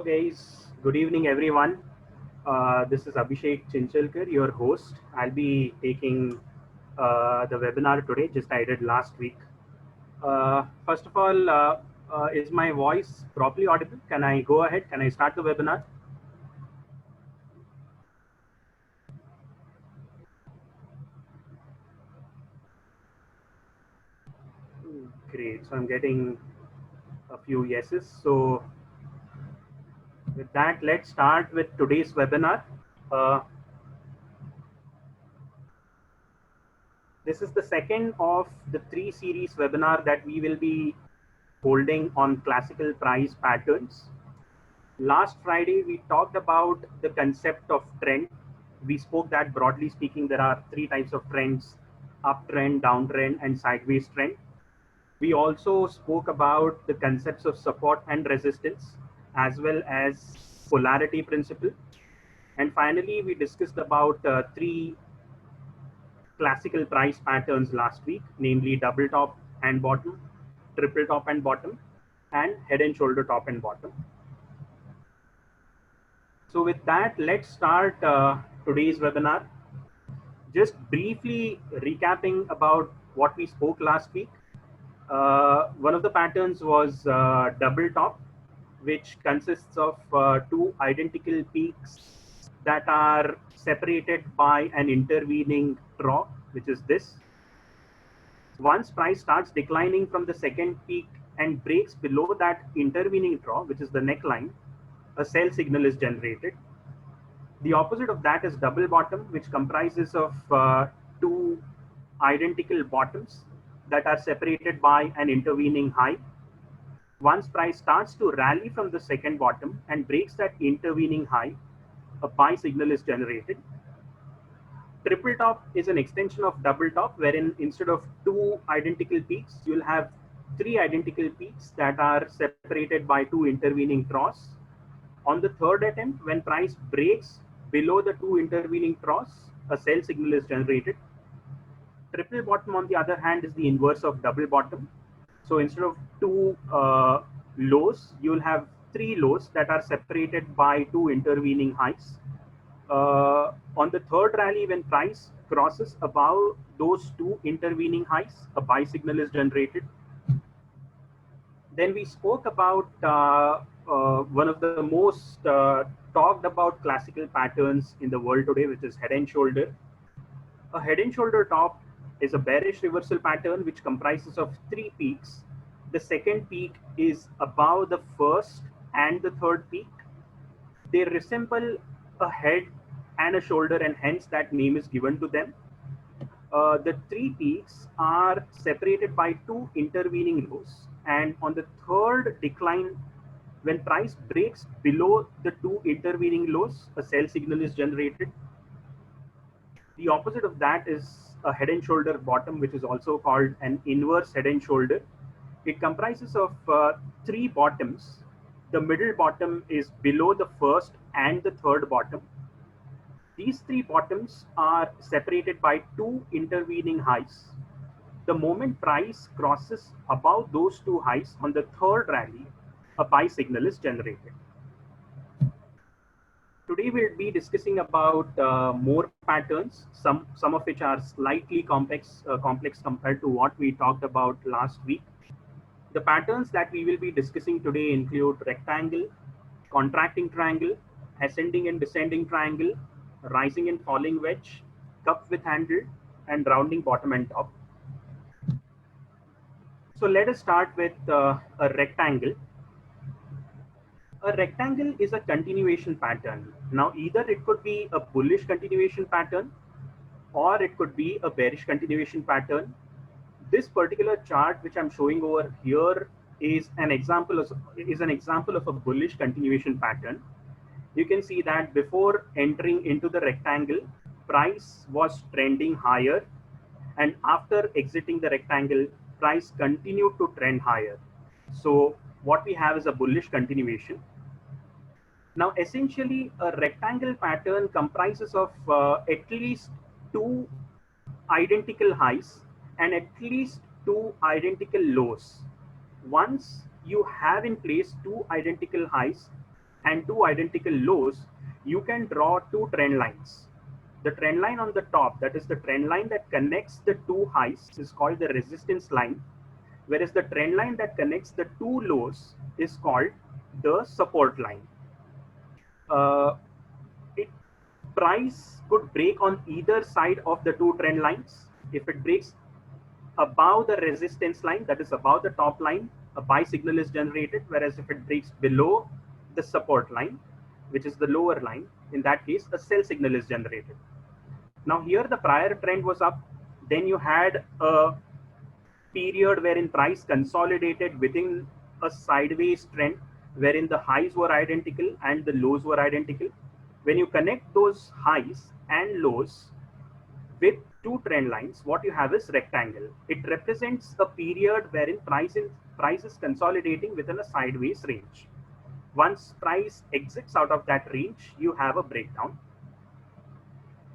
Hello, guys. Good evening, everyone. This is Abhishek Chinchalkar, your host. I'll be taking the webinar today, just I did last week. First of all, is my voice properly audible? Can I go ahead? Can I start the webinar? Great. So I'm getting a few yeses. So with that, let's start with today's webinar. Uh, this is the second of the three series webinar that we will be holding on classical price patterns. Last Friday, we talked about the concept of trend. We spoke that broadly speaking, there are three types of trends: uptrend, downtrend, and sideways trend. We also spoke about the concepts of support and resistance, as well as polarity principle. And finally, we discussed about three classical price patterns last week, namely double top and bottom, triple top and bottom, and head and shoulder top and bottom. So with that, let's start today's webinar. Just briefly recapping about what we spoke last week. One of the patterns was double top, which consists of two identical peaks that are separated by an intervening trough, which is this. Once price starts declining from the second peak and breaks below that intervening trough, which is the neckline, a sell signal is generated. The opposite of that is double bottom, which comprises of two identical bottoms that are separated by an intervening high. Once price starts to rally from the second bottom and breaks that intervening high, a buy signal is generated. Triple top is an extension of double top, wherein instead of two identical peaks, you'll have three identical peaks that are separated by two intervening troughs. On the third attempt, when price breaks below the two intervening troughs, a sell signal is generated. Triple bottom, on the other hand, is the inverse of double bottom. So instead of two lows, you'll have three lows that are separated by two intervening highs. On the third rally, when price crosses above those two intervening highs, a buy signal is generated. Then we spoke about one of the most talked about classical patterns in the world today, which is head and shoulder. A head and shoulder top is a bearish reversal pattern which comprises of three peaks. The second peak is above the first and the third peak. They resemble a head and a shoulder, and hence that name is given to them. The three peaks are separated by two intervening lows, and on the third decline, when price breaks below the two intervening lows, a sell signal is generated. The opposite of that is a head and shoulder bottom, which is also called an inverse head and shoulder. It comprises of three bottoms. The middle bottom is below the first and the third bottom. These three bottoms are separated by two intervening highs. The moment price crosses above those two highs on the third rally, a buy signal is generated. Today we'll be discussing about more patterns, some of which are slightly complex compared to what we talked about last week. The patterns that we will be discussing today include rectangle, contracting triangle, ascending and descending triangle, rising and falling wedge, cup with handle, and rounding bottom and top. So let us start with a rectangle. A rectangle is a continuation pattern. Now, either it could be a bullish continuation pattern or it could be a bearish continuation pattern. This particular chart, which I'm showing over here, is an example of a bullish continuation pattern. You can see that before entering into the rectangle, price was trending higher, and after exiting the rectangle, price continued to trend higher. So what we have is a bullish continuation. Now, essentially, a rectangle pattern comprises of at least two identical highs and at least two identical lows. Once you have in place two identical highs, and two identical lows, you can draw two trend lines. The trend line on the top, that is the trend line that connects the two highs, is called the resistance line, whereas the trend line that connects the two lows is called the support line. Uh, it price could break on either side of the two trend lines. If it breaks above the resistance line, that is above the top line, a buy signal is generated, whereas if it breaks below the support line, which is the lower line, in that case a sell signal is generated. Now here the prior trend was up, then you had a period wherein price consolidated within a sideways trend wherein the highs were identical and the lows were identical. When you connect those highs and lows with two trend lines, what you have is rectangle. It represents a period wherein price is consolidating within a sideways range. Once price exits out of that range, you have a breakdown.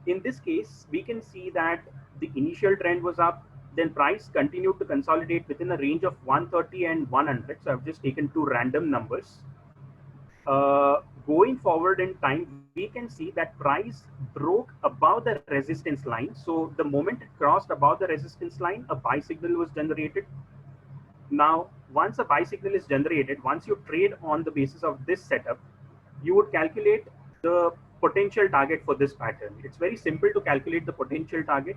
In this case, we can see that the initial trend was up, then price continued to consolidate within a range of 130 and 100. So I've just taken two random numbers. Going forward in time, we can see that price broke above the resistance line. So the moment it crossed above the resistance line, a buy signal was generated. Now, once a buy signal is generated, once you trade on the basis of this setup, you would calculate the potential target for this pattern. It's very simple to calculate the potential target.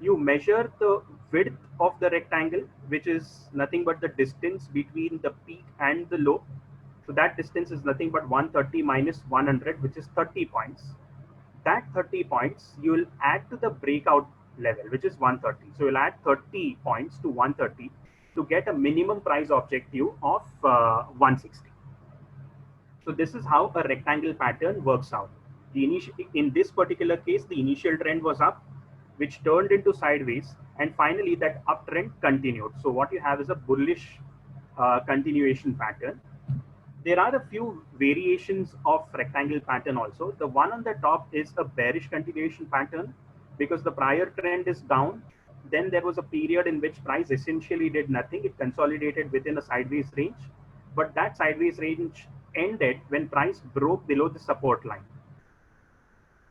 You measure the width of the rectangle, which is nothing but the distance between the peak and the low. So that distance is nothing but 130 minus 100, which is 30 points. That 30 points you will add to the breakout level, which is 130. So you'll add 30 points to 130 to get a minimum price objective of 160. So this is how a rectangle pattern works out. In this particular case, the initial trend was up, which turned into sideways, and finally that uptrend continued. So what you have is a bullish continuation pattern. There are a few variations of rectangle pattern also. The one on the top is a bearish continuation pattern because the prior trend is down. Then there was a period in which price essentially did nothing. It consolidated within a sideways range, but that sideways range ended when price broke below the support line.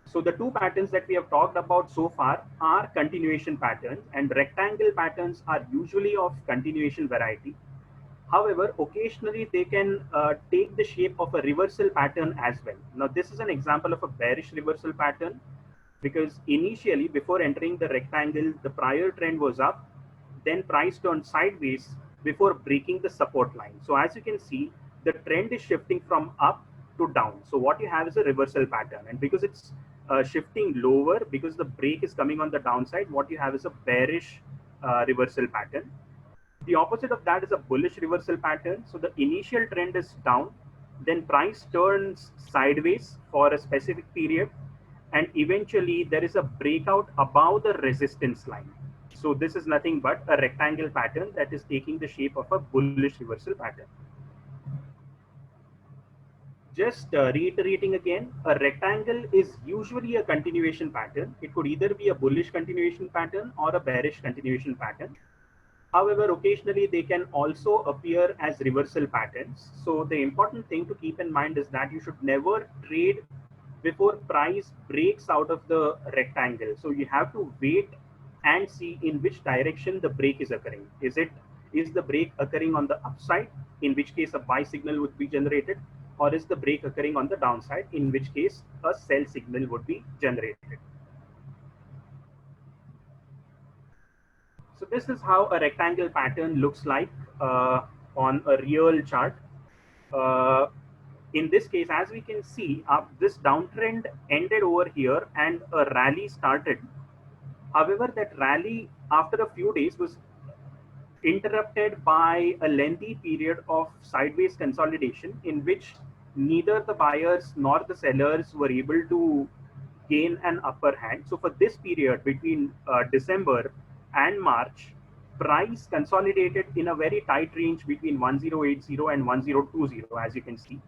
So the two patterns that we have talked about so far are continuation patterns, and rectangle patterns are usually of continuation variety. However, occasionally they can take the shape of a reversal pattern as well. Now, this is an example of a bearish reversal pattern because initially, before entering the rectangle, the prior trend was up, then price turned sideways before breaking the support line. So as you can see, the trend is shifting from up to down. So what you have is a reversal pattern, and because it's shifting lower, because the break is coming on the downside, what you have is a bearish reversal pattern. The opposite of that is a bullish reversal pattern. So the initial trend is down, then price turns sideways for a specific period, and eventually there is a breakout above the resistance line. So this is nothing but a rectangle pattern that is taking the shape of a bullish reversal pattern. Just reiterating again, a rectangle is usually a continuation pattern. It could either be a bullish continuation pattern or a bearish continuation pattern. However, occasionally they can also appear as reversal patterns. So the important thing to keep in mind is that you should never trade before price breaks out of the rectangle. So you have to wait and see in which direction the break is occurring. Is the break occurring on the upside, in which case a buy signal would be generated, or is the break occurring on the downside, in which case a sell signal would be generated. So this is how a rectangle pattern looks like on a real chart. Uh, in this case, as we can see, this downtrend ended over here and a rally started. However, that rally after a few days was interrupted by a lengthy period of sideways consolidation in which neither the buyers nor the sellers were able to gain an upper hand. So for this period between December and March, price consolidated in a very tight range between 1080 and 1020, as you can see.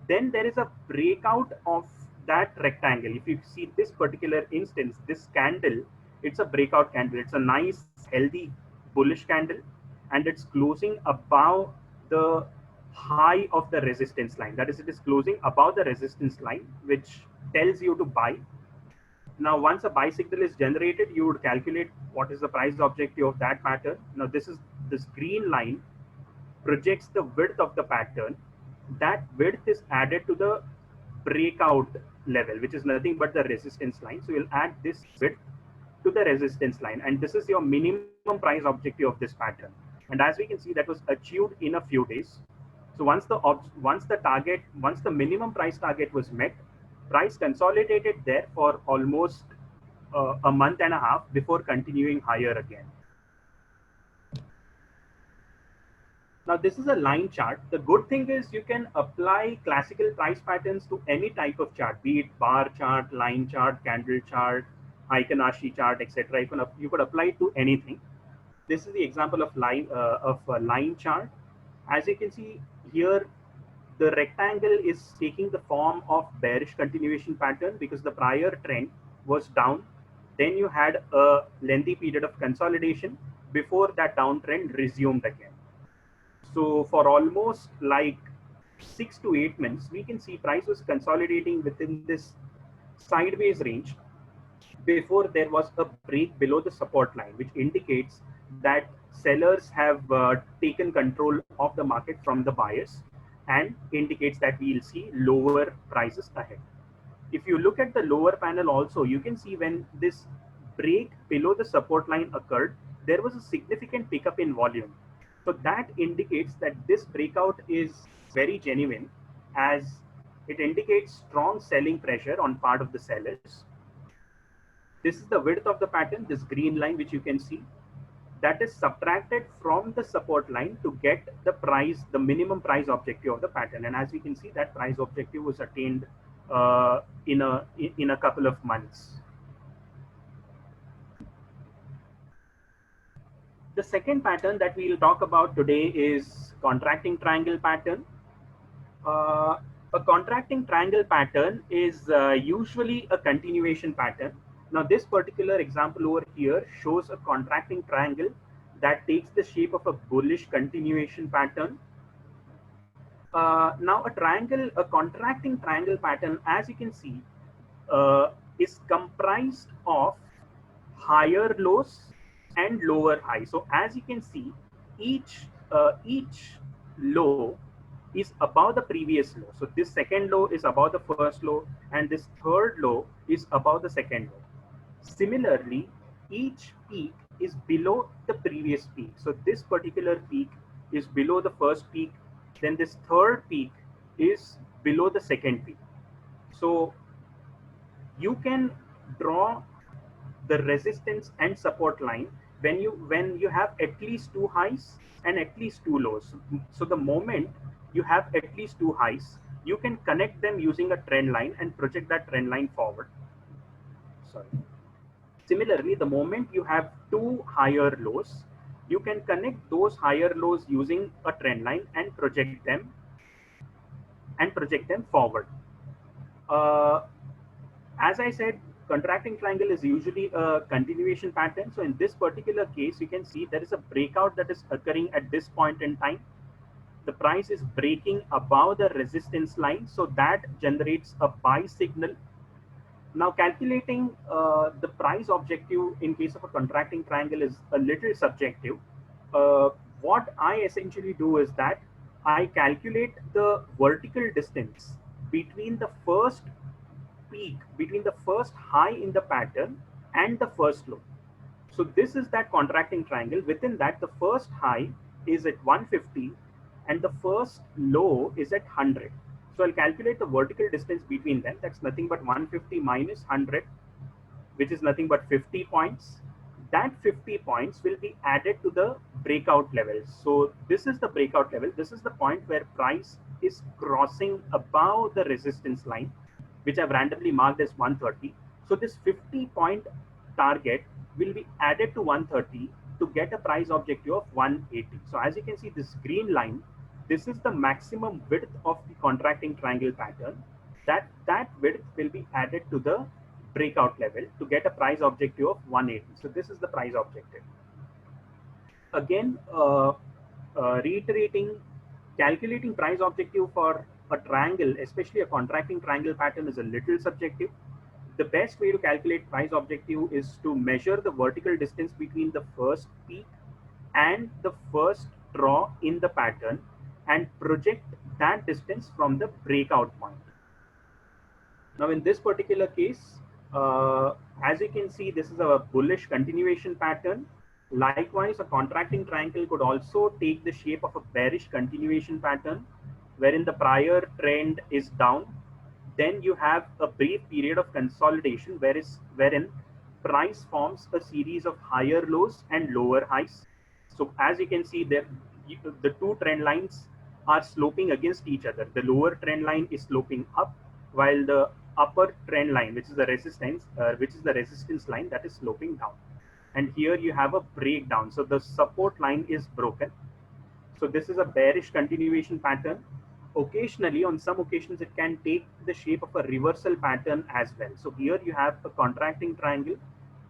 Then there is a breakout of that rectangle. If you see this particular instance, this candle, it's a breakout candle. It's a nice, healthy, bullish candle, and it's closing above the high of the resistance line. That is, it is closing above the resistance line, which tells you to buy. Now, once a buy signal is generated, you would calculate what is the price objective of that pattern. Now, this green line projects the width of the pattern. That width is added to the breakout level, which is nothing but the resistance line. So you'll add this width to the resistance line, and this is your minimum price objective of this pattern. And as we can see, that was achieved in a few days. So once the minimum price target was met, price consolidated there for almost a month and a half before continuing higher again. Now this is a line chart. The good thing is you can apply classical price patterns to any type of chart, be it bar chart, line chart, candle chart, Fibonacci chart, etc. You could apply it to anything. This is the example of a line chart. As you can see here, the rectangle is taking the form of bearish continuation pattern because the prior trend was down. Then you had a lengthy period of consolidation before that downtrend resumed again. So for almost like 6 to 8 months, we can see price was consolidating within this sideways range before there was a break below the support line, which indicates that sellers have taken control of the market from the buyers and indicates that we'll see lower prices ahead. If you look at the lower panel also, you can see when this break below the support line occurred, there was a significant pickup in volume. So that indicates that this breakout is very genuine, as it indicates strong selling pressure on part of the sellers. This is the width of the pattern, this green line which you can see, that is subtracted from the support line to get the price, the minimum price objective of the pattern. And as we can see, that price objective was attained in a couple of months. The second pattern that we'll talk about today is contracting triangle pattern. A contracting triangle pattern is usually a continuation pattern. Now this particular example over here shows a contracting triangle that takes the shape of a bullish continuation pattern. Now a contracting triangle pattern, as you can see, is comprised of higher lows and lower highs. So as you can see, each low is above the previous low. So this second low is above the first low, and this third low is above the second low. Similarly, each peak is below the previous peak. So this particular peak is below the first peak, then this third peak is below the second peak. So you can draw the resistance and support line when you have at least two highs and at least two lows. So the moment you have at least two highs, you can connect them using a trend line and project that trend line forward. Sorry. Similarly, the moment you have two higher lows, you can connect those higher lows using a trend line and project them forward. As I said, contracting triangle is usually a continuation pattern. So in this particular case, you can see there is a breakout that is occurring at this point in time. The price is breaking above the resistance line, so that generates a buy signal. Now calculating the price objective in case of a contracting triangle is a little subjective. What I essentially do is that I calculate the vertical distance between the first peak, between the first high in the pattern and the first low. So this is that contracting triangle. Within that, the first high is at 150 and the first low is at 100. So I'll calculate the vertical distance between them. That's nothing but 150 minus 100, which is nothing but 50 points. That 50 points will be added to the breakout level. So this is the breakout level. This is the point where price is crossing above the resistance line, which I've randomly marked as 130. So this 50-point target will be added to 130 to get a price objective of 180. So as you can see, this green line, this is the maximum width of the contracting triangle pattern. That width will be added to the breakout level to get a price objective of 180. So this is the price objective. Again, reiterating Calculating price objective for a triangle, especially a contracting triangle pattern, is a little subjective. The best way to calculate price objective is to measure the vertical distance between the first peak and the first draw in the pattern and project that distance from the breakout point. Now, in this particular case, as you can see, this is a bullish continuation pattern. Likewise, a contracting triangle could also take the shape of a bearish continuation pattern, wherein the prior trend is down. Then you have a brief period of consolidation, wherein price forms a series of higher lows and lower highs. So as you can see there, the two trend lines are sloping against each other. The lower trend line is sloping up, while the upper trend line, which is the resistance line, that is sloping down. And here you have a breakdown. So the support line is broken. So this is a bearish continuation pattern. Occasionally, on some occasions, it can take the shape of a reversal pattern as well. So here you have a contracting triangle,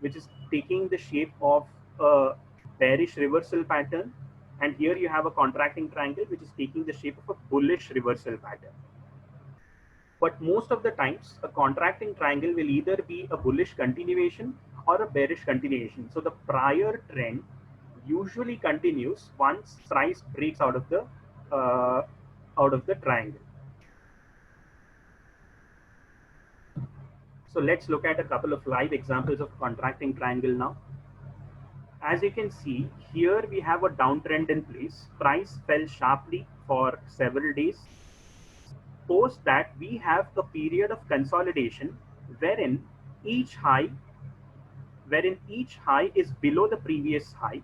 which is taking the shape of a bearish reversal pattern. And here you have a contracting triangle, which is taking the shape of a bullish reversal pattern. But most of the times, a contracting triangle will either be a bullish continuation or a bearish continuation. So the prior trend usually continues once price breaks out of the triangle. So let's look at a couple of live examples of contracting triangle now. As you can see, here we have a downtrend in place. Price fell sharply for several days. Post that, we have a period of consolidation wherein each high is below the previous high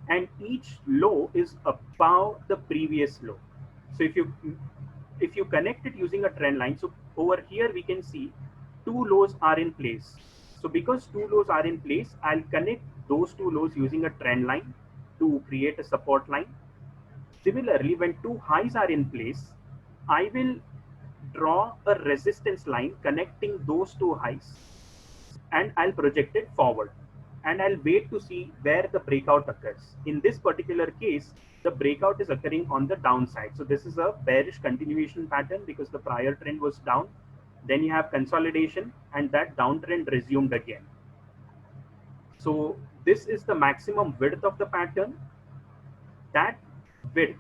and each low is above the previous low. So if you connect it using a trend line, so over here we can see two lows are in place. So because two lows are in place, I'll connect those two lows using a trend line to create a support line. Similarly, when two highs are in place, I will draw a resistance line connecting those two highs and I'll project it forward and I'll wait to see where the breakout occurs. In this particular case, the breakout is occurring on the downside. So this is a bearish continuation pattern because the prior trend was down. Then you have consolidation and that downtrend resumed again. So this is the maximum width of the pattern. That width,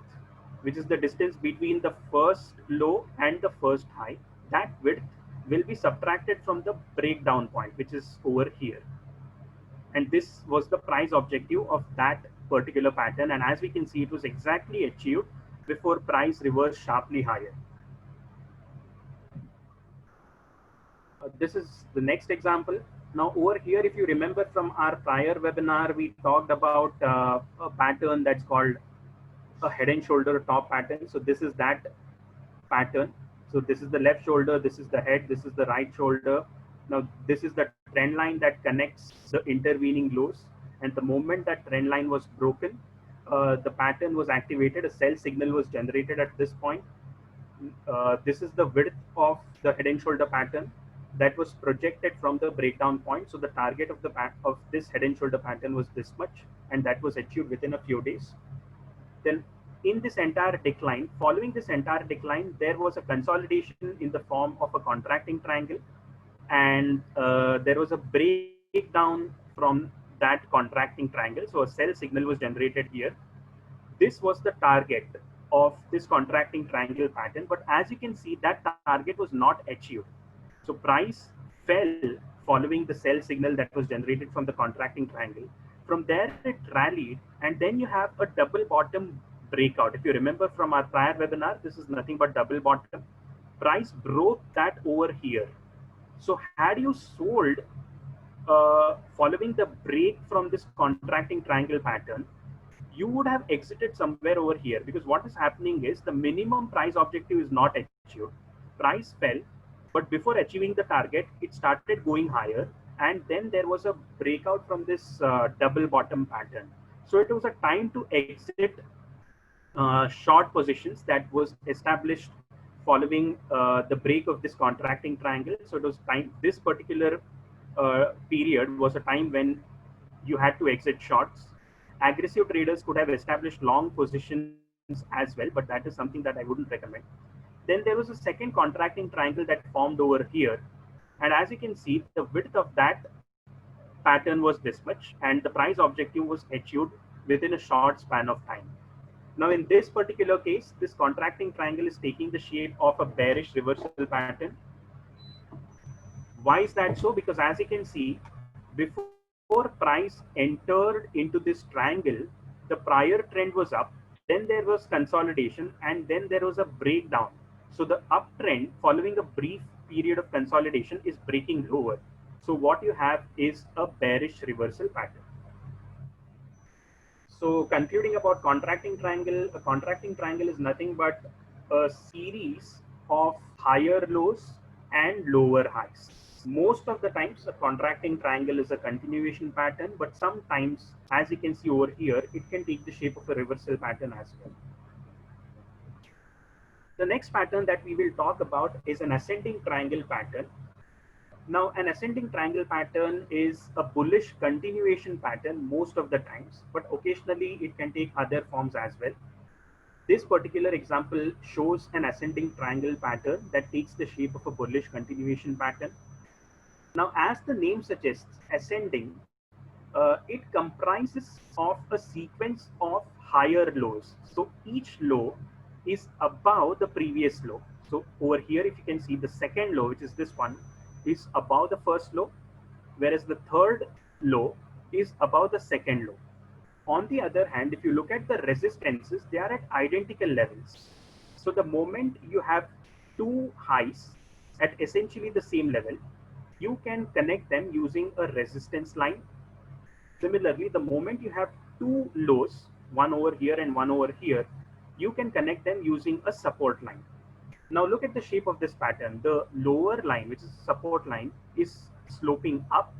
which is the distance between the first low and the first high, that width will be subtracted from the breakdown point, which is over here. And this was the price objective of that particular pattern. And as we can see, it was exactly achieved before price reversed sharply higher. This is the next example. Now over here, if you remember from our prior webinar, we talked about a pattern that's called a head and shoulder top pattern. So this is that pattern. So this is the left shoulder, this is the head, this is the right shoulder. Now this is the trend line that connects the intervening lows. And the moment that trend line was broken, the pattern was activated, a sell signal was generated at this point. This is the width of the head and shoulder pattern that was projected from the breakdown point. So the target of this head and shoulder pattern was this much, and that was achieved within a few days. Then in this entire decline, following this entire decline, there was a consolidation in the form of a contracting triangle, and there was a breakdown from that contracting triangle. So a sell signal was generated here. This was the target of this contracting triangle pattern, but as you can see, that target was not achieved. So price fell following the sell signal that was generated from the contracting triangle. From there, it rallied, and then you have a double bottom breakout. If you remember from our prior webinar, this is nothing but double bottom. Price broke that over here. So had you sold following the break from this contracting triangle pattern, you would have exited somewhere over here, because what is happening is the minimum price objective is not achieved. Price fell, but before achieving the target, it started going higher, and then there was a breakout from this double bottom pattern. So it was a time to exit short positions that was established following the break of this contracting triangle. So it was time, this particular period was a time when you had to exit shorts. Aggressive traders could have established long positions as well, but that is something that I wouldn't recommend. Then there was a second contracting triangle that formed over here. And as you can see, the width of that pattern was this much, and the price objective was achieved within a short span of time. Now, in this particular case, this contracting triangle is taking the shape of a bearish reversal pattern. Why is that so? Because as you can see, before price entered into this triangle, the prior trend was up, then there was consolidation, and then there was a breakdown. So the uptrend following a brief period of consolidation is breaking lower. So what you have is a bearish reversal pattern. So concluding about contracting triangle, a contracting triangle is nothing but a series of higher lows and lower highs. Most of the times a contracting triangle is a continuation pattern, but sometimes, as you can see over here, it can take the shape of a reversal pattern as well. The next pattern that we will talk about is an ascending triangle pattern. Now, an ascending triangle pattern is a bullish continuation pattern most of the times, but occasionally it can take other forms as well. This particular example shows an ascending triangle pattern that takes the shape of a bullish continuation pattern. Now, as the name suggests, ascending, it comprises of a sequence of higher lows. So each low is above the previous low. So over here, if you can see, the second low, which is this one, is above the first low, whereas the third low is above the second low. On the other hand, if you look at the resistances, they are at identical levels. So the moment you have two highs at essentially the same level, you can connect them using a resistance line. Similarly, the moment you have two lows, one over here and one over here, you can connect them using a support line. Now look at the shape of this pattern. The lower line, which is the support line, is sloping up,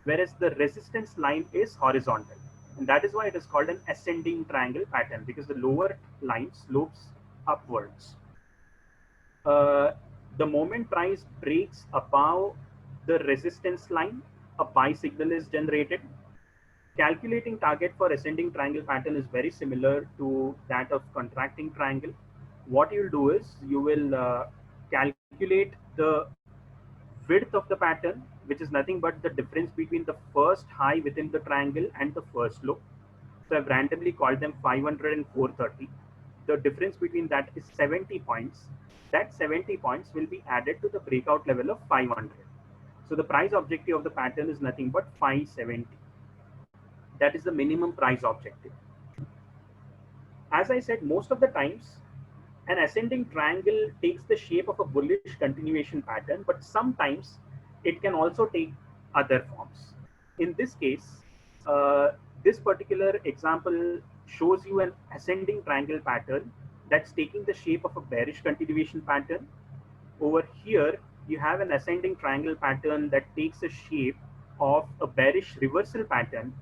whereas the resistance line is horizontal. And that is why it is called an ascending triangle pattern, because the lower line slopes upwards. The moment price breaks above the resistance line, a buy signal is generated. Calculating target for ascending triangle pattern is very similar to that of contracting triangle. What you'll do is you will calculate the width of the pattern, which is nothing but the difference between the first high within the triangle and the first low. So I've randomly called them 500 and 430. The difference between that is 70 points. That 70 points will be added to the breakout level of 500. So the price objective of the pattern is nothing but 570. That is the minimum price objective. As I said, most of the times, an ascending triangle takes the shape of a bullish continuation pattern, but sometimes it can also take other forms. In this case, this particular example shows you an ascending triangle pattern that's taking the shape of a bearish continuation pattern. Over here, you have an ascending triangle pattern that takes the shape of a bearish reversal pattern.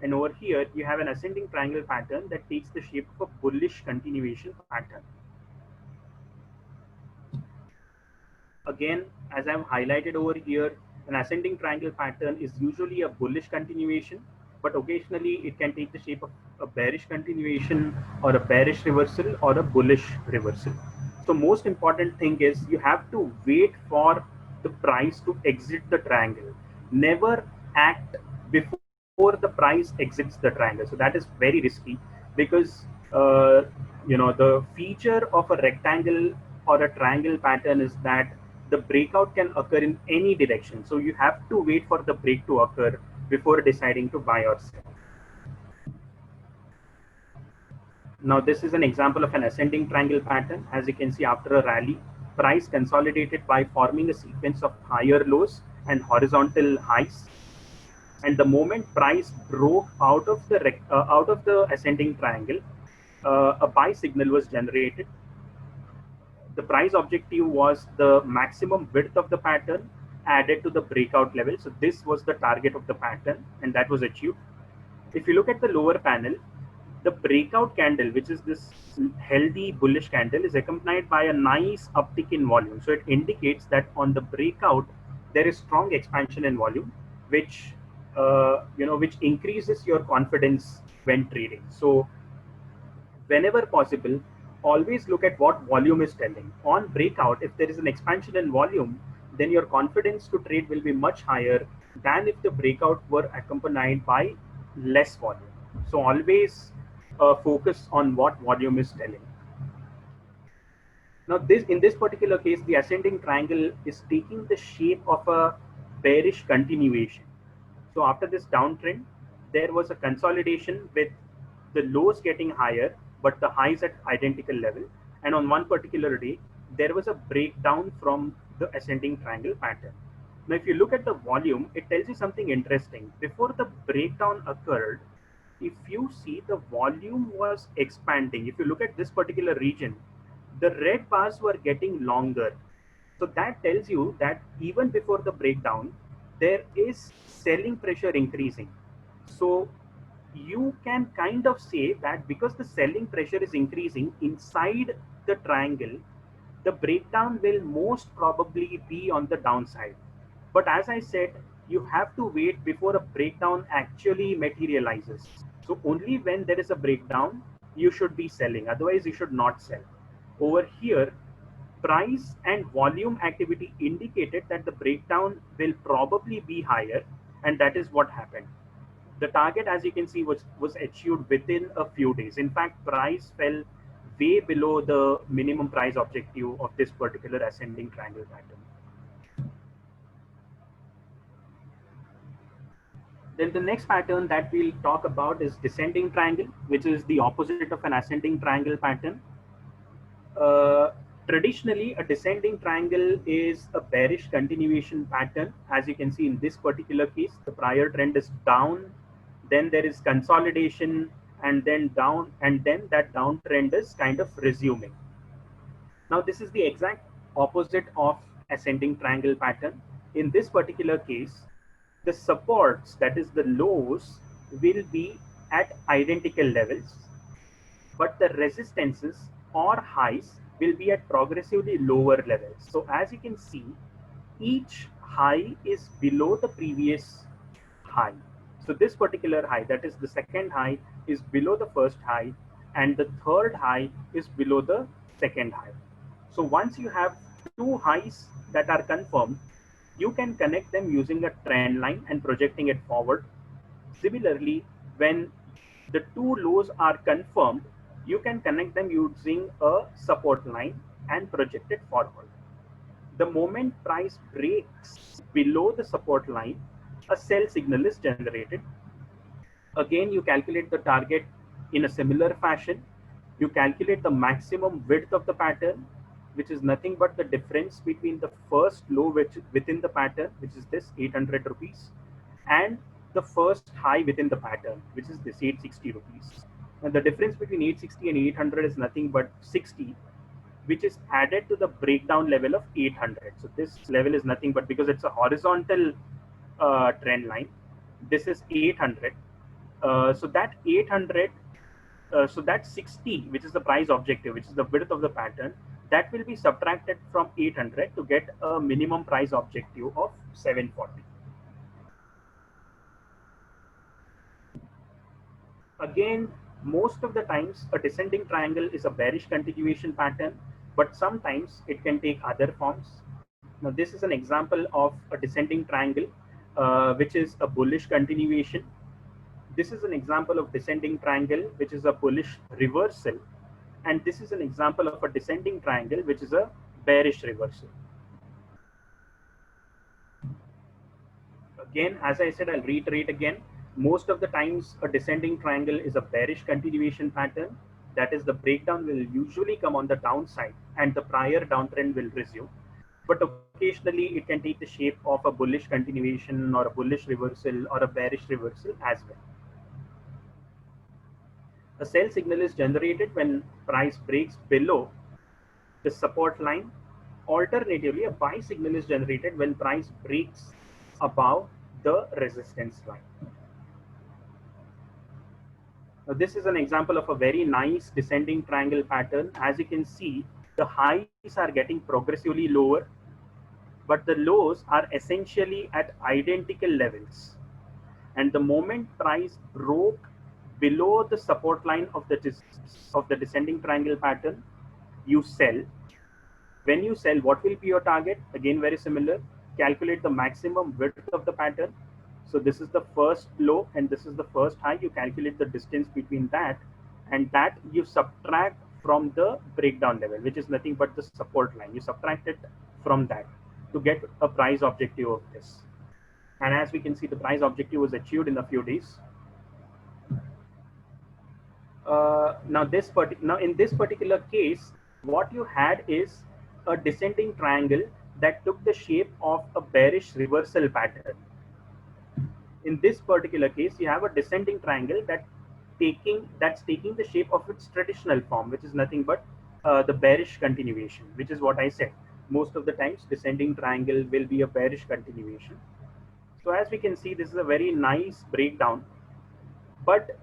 And over here, you have an ascending triangle pattern that takes the shape of a bullish continuation pattern. Again, as I've highlighted over here, an ascending triangle pattern is usually a bullish continuation, but occasionally it can take the shape of a bearish continuation or a bearish reversal or a bullish reversal. So most important thing is you have to wait for the price to exit the triangle. Never act before the price exits the triangle. So that is very risky, because the feature of a rectangle or a triangle pattern is that the breakout can occur in any direction. So you have to wait for the break to occur before deciding to buy or sell. Now this is an example of an ascending triangle pattern. As you can see, after a rally, price consolidated by forming a sequence of higher lows and horizontal highs. And the moment price broke out of the ascending triangle, a buy signal was generated. The price objective was the maximum width of the pattern added to the breakout level. So this was the target of the pattern, and that was achieved. If you look at the lower panel, the breakout candle, which is this healthy bullish candle, is accompanied by a nice uptick in volume. So it indicates that on the breakout, there is strong expansion in volume, which which increases your confidence when trading. So Whenever possible, always look at what volume is telling. On breakout, if there is an expansion in volume, then your confidence to trade will be much higher than if the breakout were accompanied by less volume. So always focus on what volume is telling. Now, this in this particular case, the ascending triangle is taking the shape of a bearish continuation. So after this downtrend, there was a consolidation with the lows getting higher, but the highs at identical level. And on one particular day, there was a breakdown from the ascending triangle pattern. Now, if you look at the volume, it tells you something interesting. Before the breakdown occurred, if you see, the volume was expanding. If you look at this particular region, the red bars were getting longer. So that tells you that even before the breakdown, there is selling pressure increasing. So you can kind of say that because the selling pressure is increasing inside the triangle, the breakdown will most probably be on the downside. But as I said, you have to wait before a breakdown actually materializes. So only when there is a breakdown, you should be selling. Otherwise, you should not sell. Over here, price and volume activity indicated that the breakdown will probably be higher, and that is what happened. The target, as you can see, was achieved within a few days. In fact, price fell way below the minimum price objective of this particular ascending triangle pattern. Then the next pattern that we'll talk about is descending triangle, which is the opposite of an ascending triangle pattern. Uh, Traditionally, a descending triangle is a bearish continuation pattern. As you can see in this particular case, the prior trend is down, then there is consolidation, and then down, and then that downtrend is kind of resuming. Now, this is the exact opposite of ascending triangle pattern. In this particular case, the supports, that is the lows, will be at identical levels, but the resistances or highs will be at progressively lower levels. So as you can see, each high is below the previous high. So this particular high, that is the second high, is below the first high, and the third high is below the second high. So once you have two highs that are confirmed, you can connect them using a trend line and projecting it forward. Similarly, when the two lows are confirmed, you can connect them using a support line and project it forward. The moment price breaks below the support line, a sell signal is generated. Again, you calculate the target in a similar fashion. You calculate the maximum width of the pattern, which is nothing but the difference between the first low which within the pattern, which is this 800 rupees, and the first high within the pattern, which is this 860 rupees. And the difference between 860 and 800 is nothing but 60, which is added to the breakdown level of 800. So this level is nothing but, because it's a horizontal trend line, this is 800. So that 800, so that 60, which is the price objective, which is the width of the pattern, that will be subtracted from 800 to get a minimum price objective of 740. Again, most of the times a descending triangle is a bearish continuation pattern, but sometimes it can take other forms. Now, this is an example of a descending triangle, which is a bullish continuation. This is an example of descending triangle, which is a bullish reversal. And this is an example of a descending triangle, which is a bearish reversal. Again, as I said, I'll reiterate again, most of the times a descending triangle is a bearish continuation pattern. That is, the breakdown will usually come on the downside and the prior downtrend will resume. But occasionally it can take the shape of a bullish continuation or a bullish reversal or a bearish reversal as well. A sell signal is generated when price breaks below the support line. Alternatively, a buy signal is generated when price breaks above the resistance line. Now, this is an example of a very nice descending triangle pattern. As you can see, the highs are getting progressively lower, but the lows are essentially at identical levels. And the moment price broke below the support line of the descending triangle pattern, you sell. When you sell, what will be your target? Again, very similar. Calculate the maximum width of the pattern. So this is the first low and this is the first high. You calculate the distance between that, and that you subtract from the breakdown level, which is nothing but the support line. You subtract it from that to get a price objective of this. And as we can see, the price objective was achieved in a few days. Now in this particular case, what you had is a descending triangle that took the shape of a bearish reversal pattern. In this particular case, you have a descending triangle that's taking the shape of its traditional form, which is nothing but the bearish continuation, which is what I said. Most of the times, descending triangle will be a bearish continuation. So as we can see, this is a very nice breakdown. But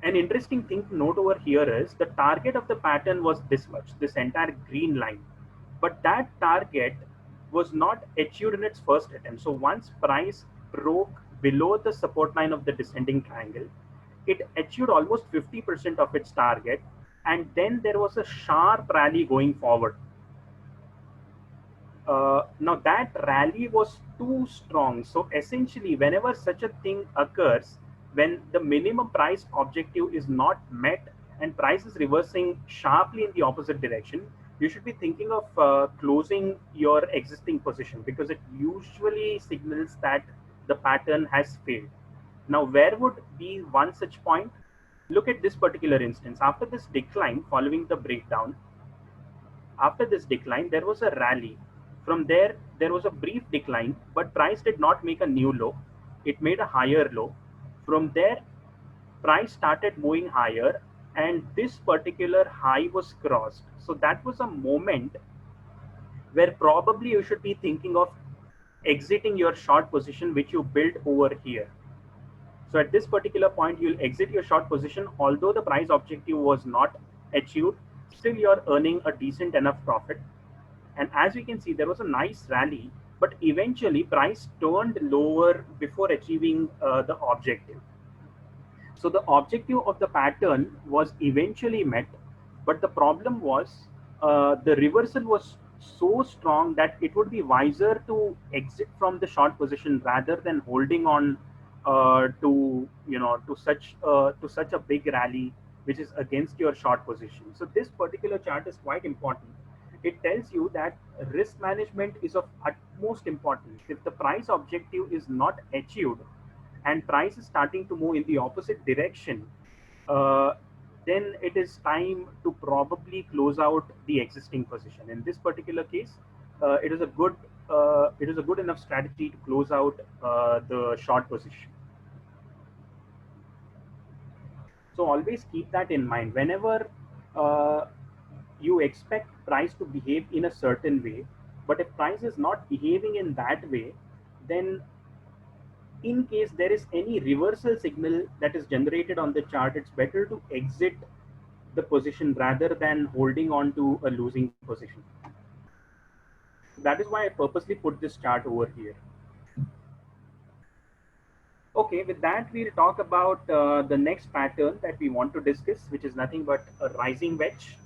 an interesting thing to note over here is the target of the pattern was this much, this entire green line. But that target was not achieved in its first attempt. So once price broke below the support line of the descending triangle, it achieved almost 50% of its target. And then there was a sharp rally going forward. Now that rally was too strong. So essentially, whenever such a thing occurs, when the minimum price objective is not met and price is reversing sharply in the opposite direction, you should be thinking of closing your existing position, because it usually signals that the pattern has failed. Now, where would be one such point? Look at this particular instance. After this decline following the breakdown, after this decline, there was a rally. From there, there was a brief decline, but price did not make a new low. It made a higher low. From there, price started moving higher, and this particular high was crossed. So that was a moment where probably you should be thinking of exiting your short position, which you built over here. So at this particular point, you'll exit your short position. Although the price objective was not achieved, still you're earning a decent enough profit. And as you can see, there was a nice rally, but eventually price turned lower before achieving the objective. So the objective of the pattern was eventually met, but the problem was the reversal was so strong that it would be wiser to exit from the short position rather than holding on to such a big rally which is against your short position. So this particular chart is quite important. It tells you that risk management is of utmost importance. If the price objective is not achieved and price is starting to move in the opposite direction, uh, then it is time to probably close out the existing position. In this particular case, it is a good enough strategy to close out the short position. So always keep that in mind whenever uh, you expect price to behave in a certain way. But if price is not behaving in that way, then in case there is any reversal signal that is generated on the chart, it's better to exit the position rather than holding on to a losing position. That is why I purposely put this chart over here. Okay, with that, we'll talk about the next pattern that we want to discuss, which is nothing but a rising wedge.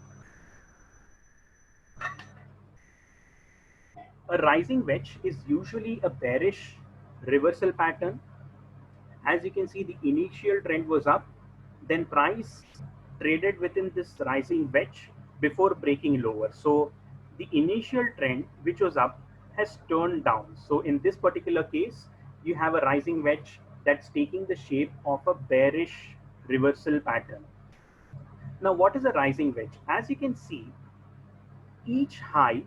A rising wedge is usually a bearish reversal pattern. As you can see, the initial trend was up, then price traded within this rising wedge before breaking lower. So the initial trend, which was up, has turned down. So in this particular case, you have a rising wedge that's taking the shape of a bearish reversal pattern. Now, what is a rising wedge? As you can see, each high,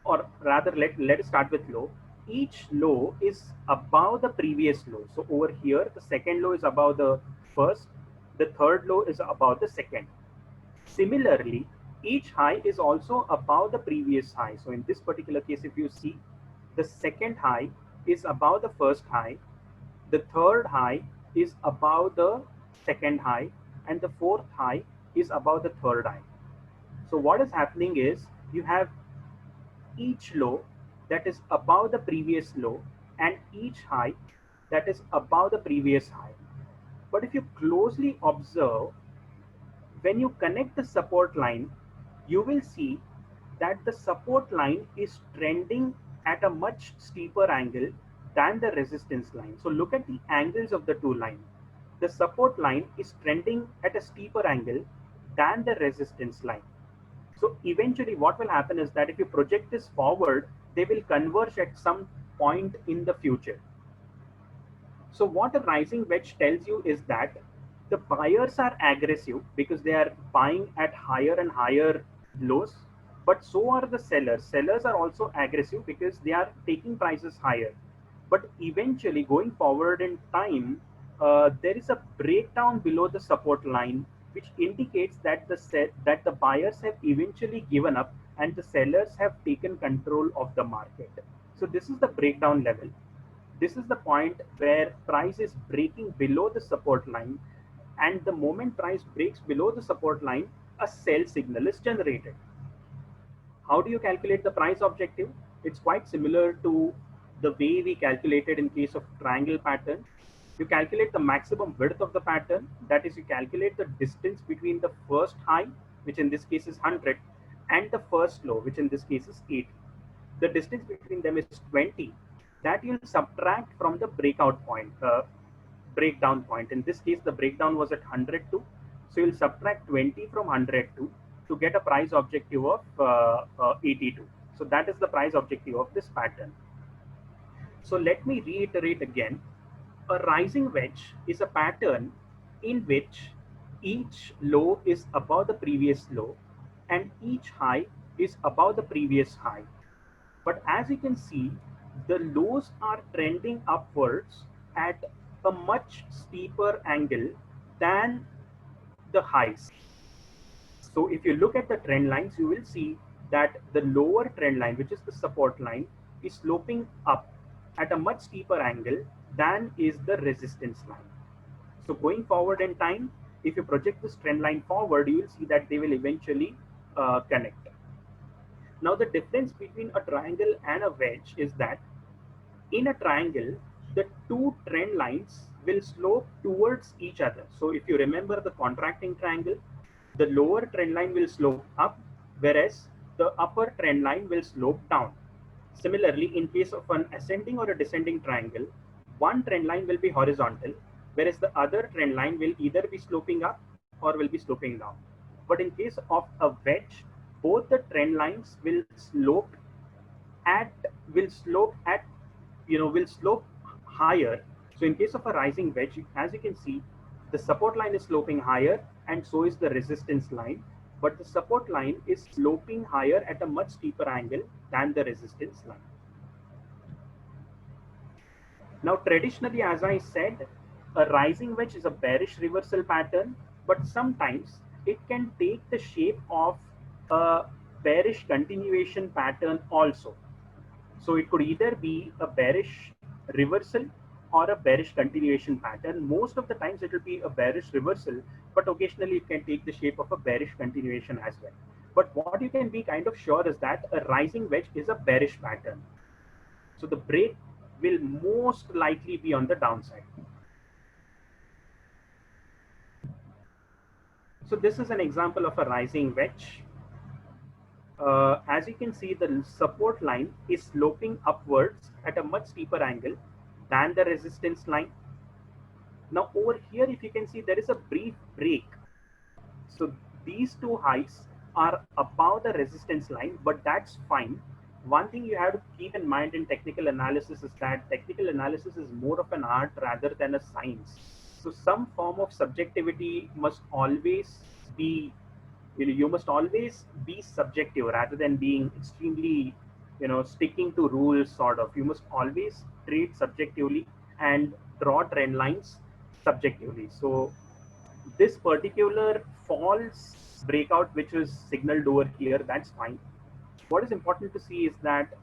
or rather let us start with low. Each low is above the previous low. So over here, the second low is above the first, the third low is above the second. Similarly, each high is also above the previous high. So in this particular case, if you see, the second high is above the first high, the third high is above the second high, and the fourth high is above the third high. So what is happening is you have each low that is above the previous low and each high that is above the previous high. But if you closely observe, when you connect the support line, you will see that the support line is trending at a much steeper angle than the resistance line. So look at the angles of the two lines. The support line is trending at a steeper angle than the resistance line. So eventually what will happen is that if you project this forward, they will converge at some point in the future. So what a rising wedge tells you is that the buyers are aggressive because they are buying at higher and higher lows, but so are the sellers. Sellers are also aggressive because they are taking prices higher. But eventually, going forward in time, there is a breakdown below the support line, which indicates that the buyers have eventually given up and the sellers have taken control of the market. So this is the breakdown level. This is the point where price is breaking below the support line, and the moment price breaks below the support line, a sell signal is generated. How do you calculate the price objective? It's quite similar to the way we calculated in case of triangle pattern. You calculate the maximum width of the pattern, that is, you calculate the distance between the first high, which in this case is 100, and the first low, which in this case is 80. The distance between them is 20. That you'll subtract from the breakdown point. In this case, the breakdown was at 102. So you'll subtract 20 from 102 to get a price objective of 82. So that is the price objective of this pattern. So let me reiterate again. A rising wedge is a pattern in which each low is above the previous low and each high is above the previous high. But as you can see, the lows are trending upwards at a much steeper angle than the highs. So if you look at the trend lines, you will see that the lower trend line, which is the support line, is sloping up at a much steeper angle than is the resistance line. So going forward in time, if you project this trend line forward, you will see that they will eventually connect. Now the difference between a triangle and a wedge is that in a triangle, the two trend lines will slope towards each other. So if you remember the contracting triangle, the lower trend line will slope up, whereas the upper trend line will slope down. Similarly, in case of an ascending or a descending triangle, one trend line will be horizontal, whereas the other trend line will either be sloping up or will be sloping down. But in case of a wedge, both the trend lines will slope at will slope higher. So in case of a rising wedge, as you can see, the support line is sloping higher and so is the resistance line, but the support line is sloping higher at a much steeper angle than the resistance line. Now traditionally, as I said, a rising wedge is a bearish reversal pattern, but sometimes it can take the shape of a bearish continuation pattern also. So it could either be a bearish reversal or a bearish continuation pattern. Most of the times it will be a bearish reversal, but occasionally it can take the shape of a bearish continuation as well. But what you can be kind of sure is that a rising wedge is a bearish pattern. So the break will most likely be on the downside. So this is an example of a rising wedge. As you can see, the support line is sloping upwards at a much steeper angle than the resistance line. Now over here, if you can see, there is a brief break. So these two highs are above the resistance line, but that's fine. One thing you have to keep in mind in technical analysis is that technical analysis is more of an art rather than a science. So some form of subjectivity must always be, you must always be subjective rather than being extremely, sticking to rules sort of. You must always trade subjectively and draw trend lines subjectively. So this particular false breakout, which is signaled over here, that's fine. What is important to see is that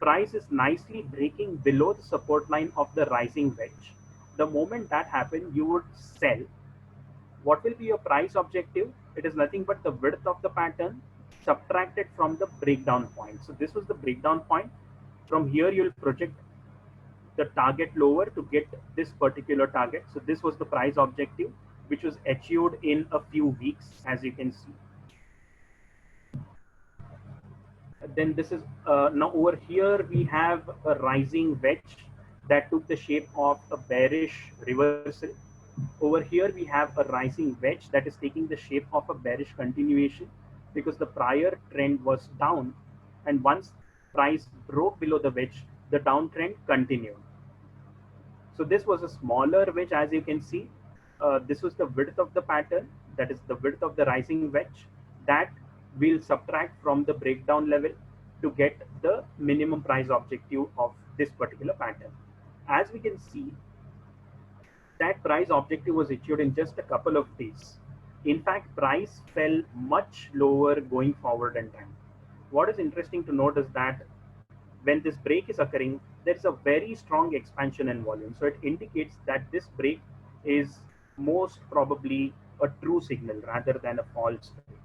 price is nicely breaking below the support line of the rising wedge. The moment that happens, you would sell. What will be your price objective? It is nothing but the width of the pattern subtracted from the breakdown point. So this was the breakdown point. From here, you'll project the target lower to get this particular target. So this was the price objective, which was achieved in a few weeks, as you can see. Then this is now over here we have a rising wedge that took the shape of a bearish reversal. Over here we have a rising wedge that is taking the shape of a bearish continuation, because the prior trend was down, and once price broke below the wedge, the downtrend continued. So this was a smaller wedge, as you can see. This was the width of the pattern, that is the width of the rising wedge, that we'll subtract from the breakdown level to get the minimum price objective of this particular pattern. As we can see, that price objective was achieved in just a couple of days. In fact, price fell much lower going forward in time. What is interesting to note is that when this break is occurring, there is a very strong expansion in volume. So it indicates that this break is most probably a true signal rather than a false break.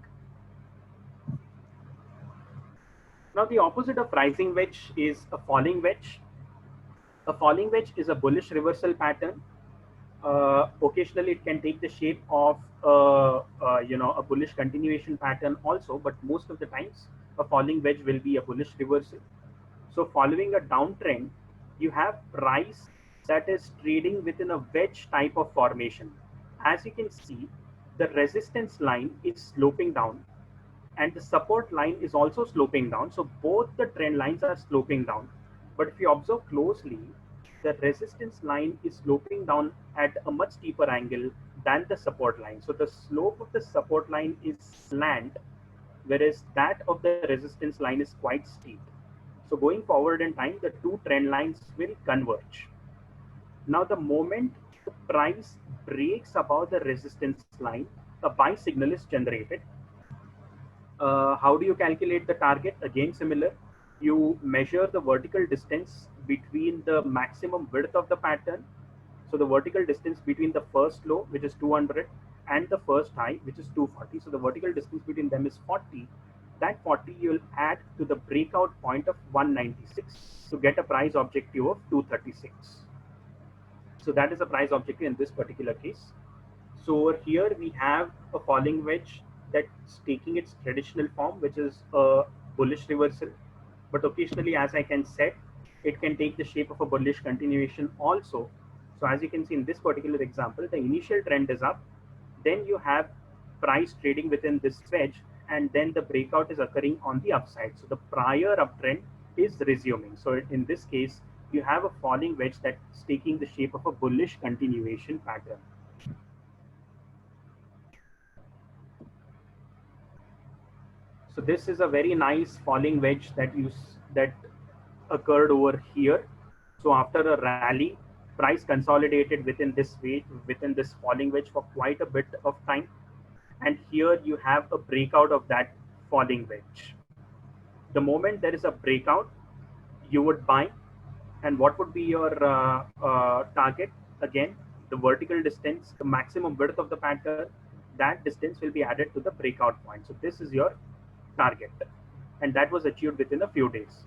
Now, the opposite of rising wedge is a falling wedge. A falling wedge is a bullish reversal pattern. Occasionally, it can take the shape of a bullish continuation pattern also, but most of the times, a falling wedge will be a bullish reversal. So following a downtrend, you have price that is trading within a wedge type of formation. As you can see, the resistance line is sloping down and the support line is also sloping down. So both the trend lines are sloping down. But if you observe closely, the resistance line is sloping down at a much steeper angle than the support line. So the slope of the support line is slant, whereas that of the resistance line is quite steep. So going forward in time, the two trend lines will converge. Now, the moment the price breaks above the resistance line, a buy signal is generated. How do you calculate the target? Again, similar. You measure the vertical distance between the maximum width of the pattern. So the vertical distance between the first low, which is 200, and the first high, which is 240. So the vertical distance between them is 40. That 40 you will add to the breakout point of 196 to get a price objective of 236. So that is a price objective in this particular case. So over here we have a falling wedge that's taking its traditional form, which is a bullish reversal. But occasionally, as I can said, it can take the shape of a bullish continuation also. So as you can see in this particular example, the initial trend is up, then you have price trading within this wedge, and then the breakout is occurring on the upside. So the prior uptrend is resuming. So in this case, you have a falling wedge that's taking the shape of a bullish continuation pattern. So this is a very nice falling wedge that occurred over here. So after a rally, price consolidated within this falling wedge for quite a bit of time, and here you have a breakout of that falling wedge. The moment there is a breakout, you would buy, and what would be your target? Again, the vertical distance, the maximum width of the pattern, that distance will be added to the breakout point. So this is your target, and that was achieved within a few days.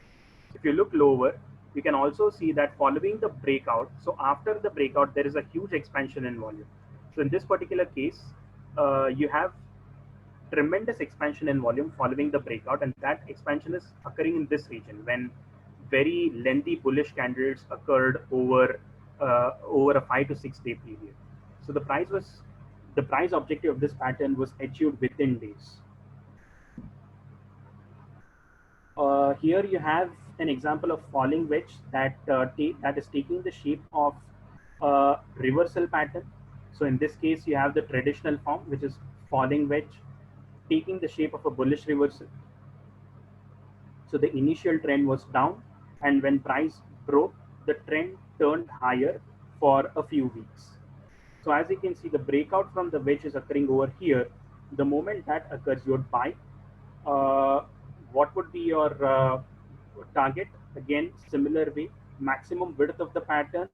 If you look lower, you can also see that following the breakout, so after the breakout, there is a huge expansion in volume. So in this particular case, you have tremendous expansion in volume following the breakout, and that expansion is occurring in this region when very lengthy bullish candles occurred over a 5 to 6 day period. So the price objective of this pattern was achieved within days. Here you have an example of falling wedge that is taking the shape of a reversal pattern. So in this case, you have the traditional form, which is falling wedge, taking the shape of a bullish reversal. So the initial trend was down, and when price broke, the trend turned higher for a few weeks. So as you can see, the breakout from the wedge is occurring over here. The moment that occurs, you would buy. What would be your target? Again, similar way, maximum width of the pattern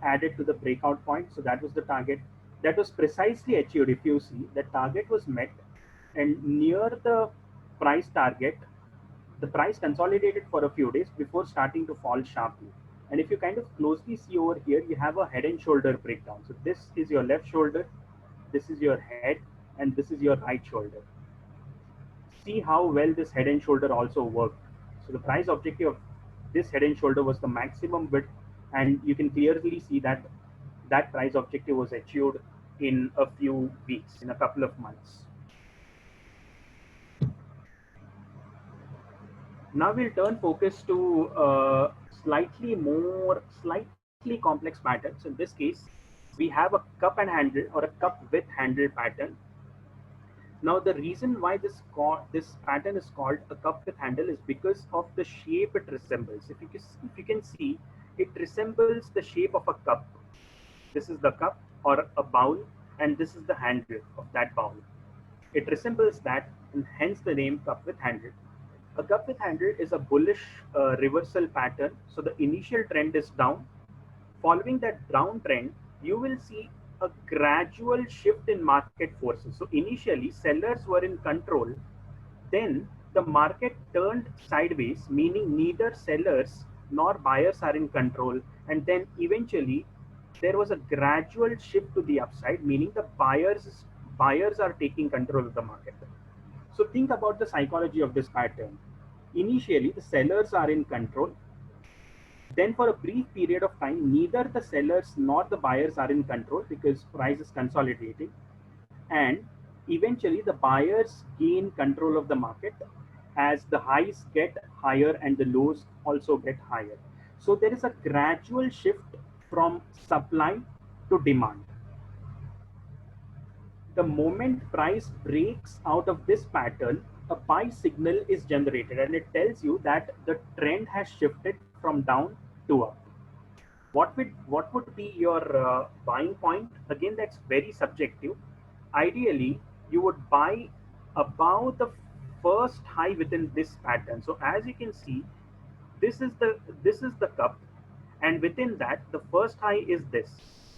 added to the breakout point. So that was the target. That was precisely achieved. If you see, the target was met, and near the price target, the price consolidated for a few days before starting to fall sharply. And if you kind of closely see over here, you have a head and shoulder breakdown. So this is your left shoulder, this is your head, and this is your right shoulder. See how well this head and shoulder also worked. So the price objective of this head and shoulder was the maximum width, and you can clearly see that that price objective was achieved in a few weeks, in a couple of months. Now we'll turn focus to slightly complex patterns. In this case, we have a cup and handle or a cup with handle pattern. Now the reason why this pattern is called a cup with handle is because of the shape it resembles. If you can see, it resembles the shape of a cup. This is the cup or a bowl, and this is the handle of that bowl. It resembles that, and hence the name cup with handle. A cup with handle is a bullish reversal pattern. So the initial trend is down. Following that down trend, you will see a gradual shift in market forces. So initially, sellers were in control. Then the market turned sideways, meaning neither sellers nor buyers are in control. And then eventually, there was a gradual shift to the upside, meaning the buyers are taking control of the market. So think about the psychology of this pattern. Initially, the sellers are in control. Then for a brief period of time, neither the sellers nor the buyers are in control because price is consolidating. And eventually the buyers gain control of the market as the highs get higher and the lows also get higher. So there is a gradual shift from supply to demand. The moment price breaks out of this pattern, a buy signal is generated, and it tells you that the trend has shifted from down to up. What would be your buying point? Again, that's very subjective. Ideally, you would buy above the first high within this pattern. So as you can see, this is the cup, and within that the first high is this.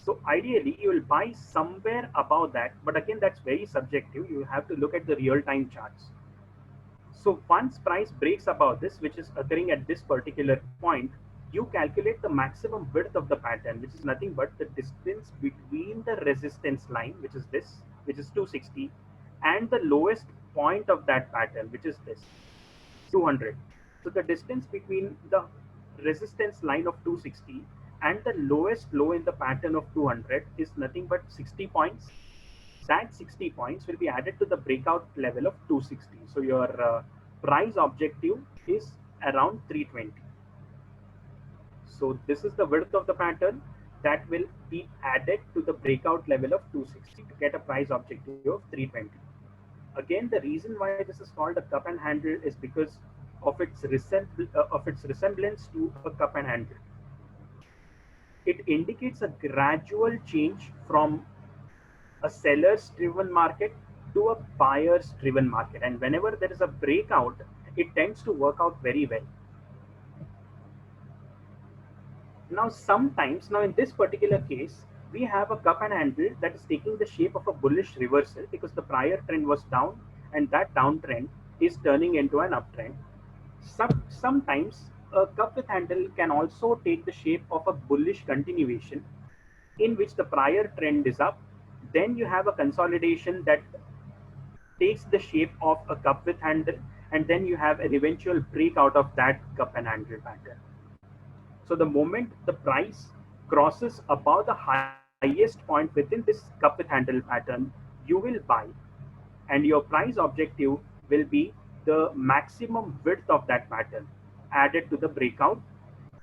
So ideally you will buy somewhere above that, but again that's very subjective. You have to look at the real time charts. So once price breaks above this, which is occurring at this particular point, you calculate the maximum width of the pattern, which is nothing but the distance between the resistance line, which is this, which is 260, and the lowest point of that pattern, which is this, 200. So the distance between the resistance line of 260 and the lowest low in the pattern of 200 is nothing but 60 points. That 60 points will be added to the breakout level of 260. So your price objective is around 320. So this is the width of the pattern that will be added to the breakout level of 260 to get a price objective of 320. Again, the reason why this is called a cup and handle is because of its resemblance to a cup and handle. It indicates a gradual change from a seller's driven market to a buyer's driven market, and whenever there is a breakout, it tends to work out very well. Now in this particular case, we have a cup and handle that is taking the shape of a bullish reversal because the prior trend was down, and that downtrend is turning into an uptrend. Sometimes a cup with handle can also take the shape of a bullish continuation in which the prior trend is up. Then you have a consolidation that takes the shape of a cup with handle, and then you have an eventual breakout of that cup and handle pattern. So the moment the price crosses above the highest point within this cup with handle pattern, you will buy, and your price objective will be the maximum width of that pattern added to the breakout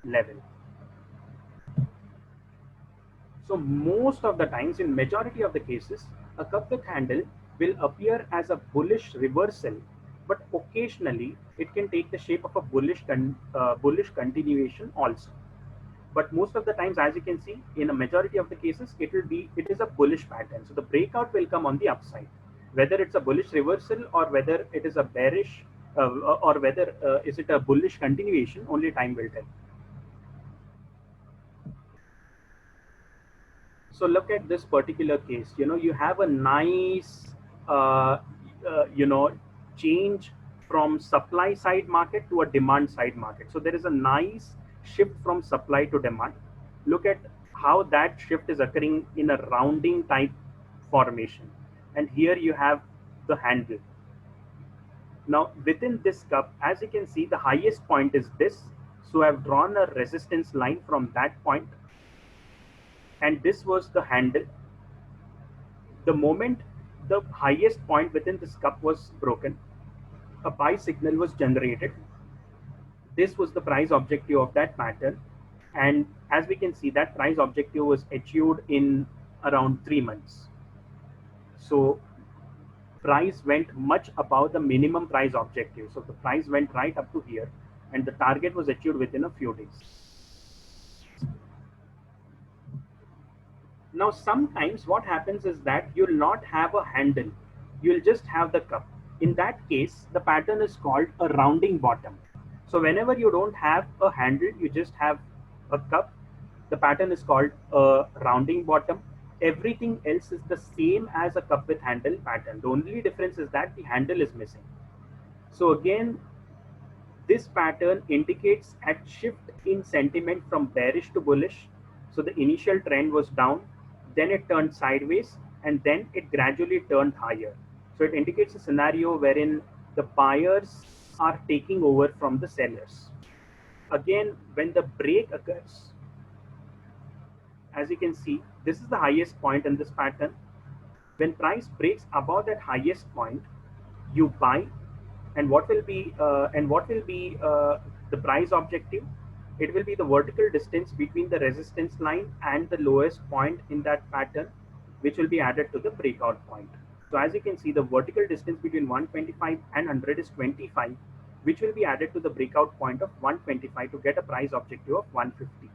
level. So most of the times, in majority of the cases, a cup with handle will appear as a bullish reversal, but occasionally it can take the shape of a bullish continuation also. But most of the times, as you can see, in a majority of the cases, it is a bullish pattern. So the breakout will come on the upside, whether it's a bullish reversal or whether it is a bearish or whether is it a bullish continuation, only time will tell. So look at this particular case. You have a nice uh, change from supply side market to a demand side market. So there is a nice shift from supply to demand. Look at how that shift is occurring in a rounding type formation. And here you have the handle. Now within this cup, as you can see, the highest point is this. So I've drawn a resistance line from that point, and this was the handle. The moment the highest point within this cup was broken, a buy signal was generated. This was the price objective of that pattern. And as we can see, that price objective was achieved in around 3 months. So price went much above the minimum price objective. So the price went right up to here, and the target was achieved within a few days. Now, sometimes what happens is that you'll not have a handle, you'll just have the cup. In that case, the pattern is called a rounding bottom. So whenever you don't have a handle, you just have a cup, the pattern is called a rounding bottom. Everything else is the same as a cup with handle pattern. The only difference is that the handle is missing. So again, this pattern indicates a shift in sentiment from bearish to bullish. So the initial trend was down, then it turned sideways, and then it gradually turned higher. So it indicates a scenario wherein the buyers are taking over from the sellers. Again, when the break occurs, as you can see, this is the highest point in this pattern. When price breaks above that highest point, you buy, and what will be the price objective? It will be the vertical distance between the resistance line and the lowest point in that pattern, which will be added to the breakout point. So as you can see, the vertical distance between 125 and 100 is 25, which will be added to the breakout point of 125 to get a price objective of 150.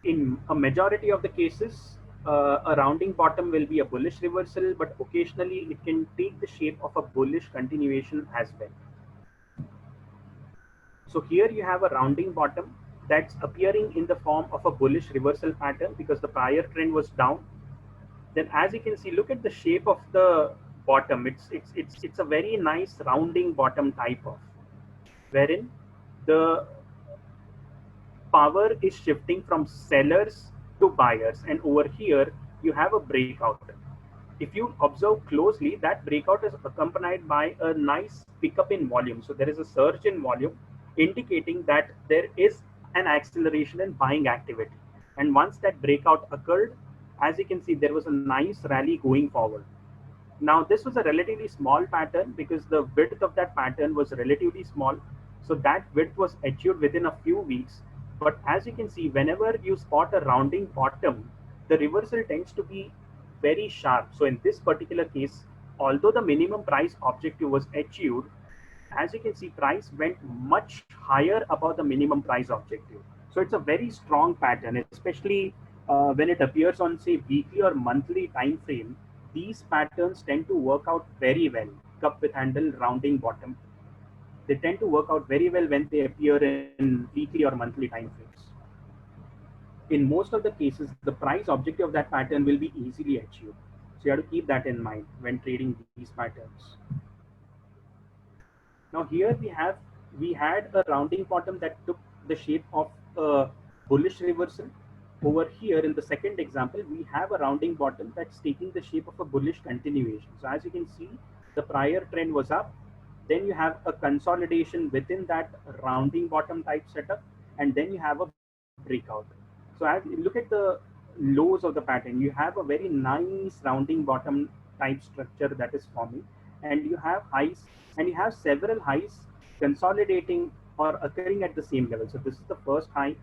In a majority of the cases, a rounding bottom will be a bullish reversal, but occasionally it can take the shape of a bullish continuation as well. So here you have a rounding bottom that's appearing in the form of a bullish reversal pattern because the prior trend was down. Then as you can see, look at the shape of the bottom. It's a very nice rounding bottom type of, wherein the power is shifting from sellers to buyers, and over here you have a breakout. If you observe closely, that breakout is accompanied by a nice pickup in volume. So there is a surge in volume indicating that there is an acceleration in buying activity. And once that breakout occurred, as you can see, there was a nice rally going forward. Now this was a relatively small pattern because the width of that pattern was relatively small. So that width was achieved within a few weeks. But as you can see, whenever you spot a rounding bottom, the reversal tends to be very sharp. So in this particular case, although the minimum price objective was achieved, as you can see, price went much higher above the minimum price objective. So it's a very strong pattern, especially when it appears on, say, weekly or monthly time frame. These patterns tend to work out very well. Cup with handle, rounding bottom. They tend to work out very well when they appear in weekly or monthly time frames. In most of the cases, the price objective of that pattern will be easily achieved. So you have to keep that in mind when trading these patterns. Now here we had a rounding bottom that took the shape of a bullish reversal. Over here in the second example, we have a rounding bottom that's taking the shape of a bullish continuation. So as you can see, the prior trend was up. Then you have a consolidation within that rounding bottom type setup, and then you have a breakout. So as you look at the lows of the pattern, you have a very nice rounding bottom type structure that is forming, and you have highs, and you have several highs consolidating or occurring at the same level. So this is the first high,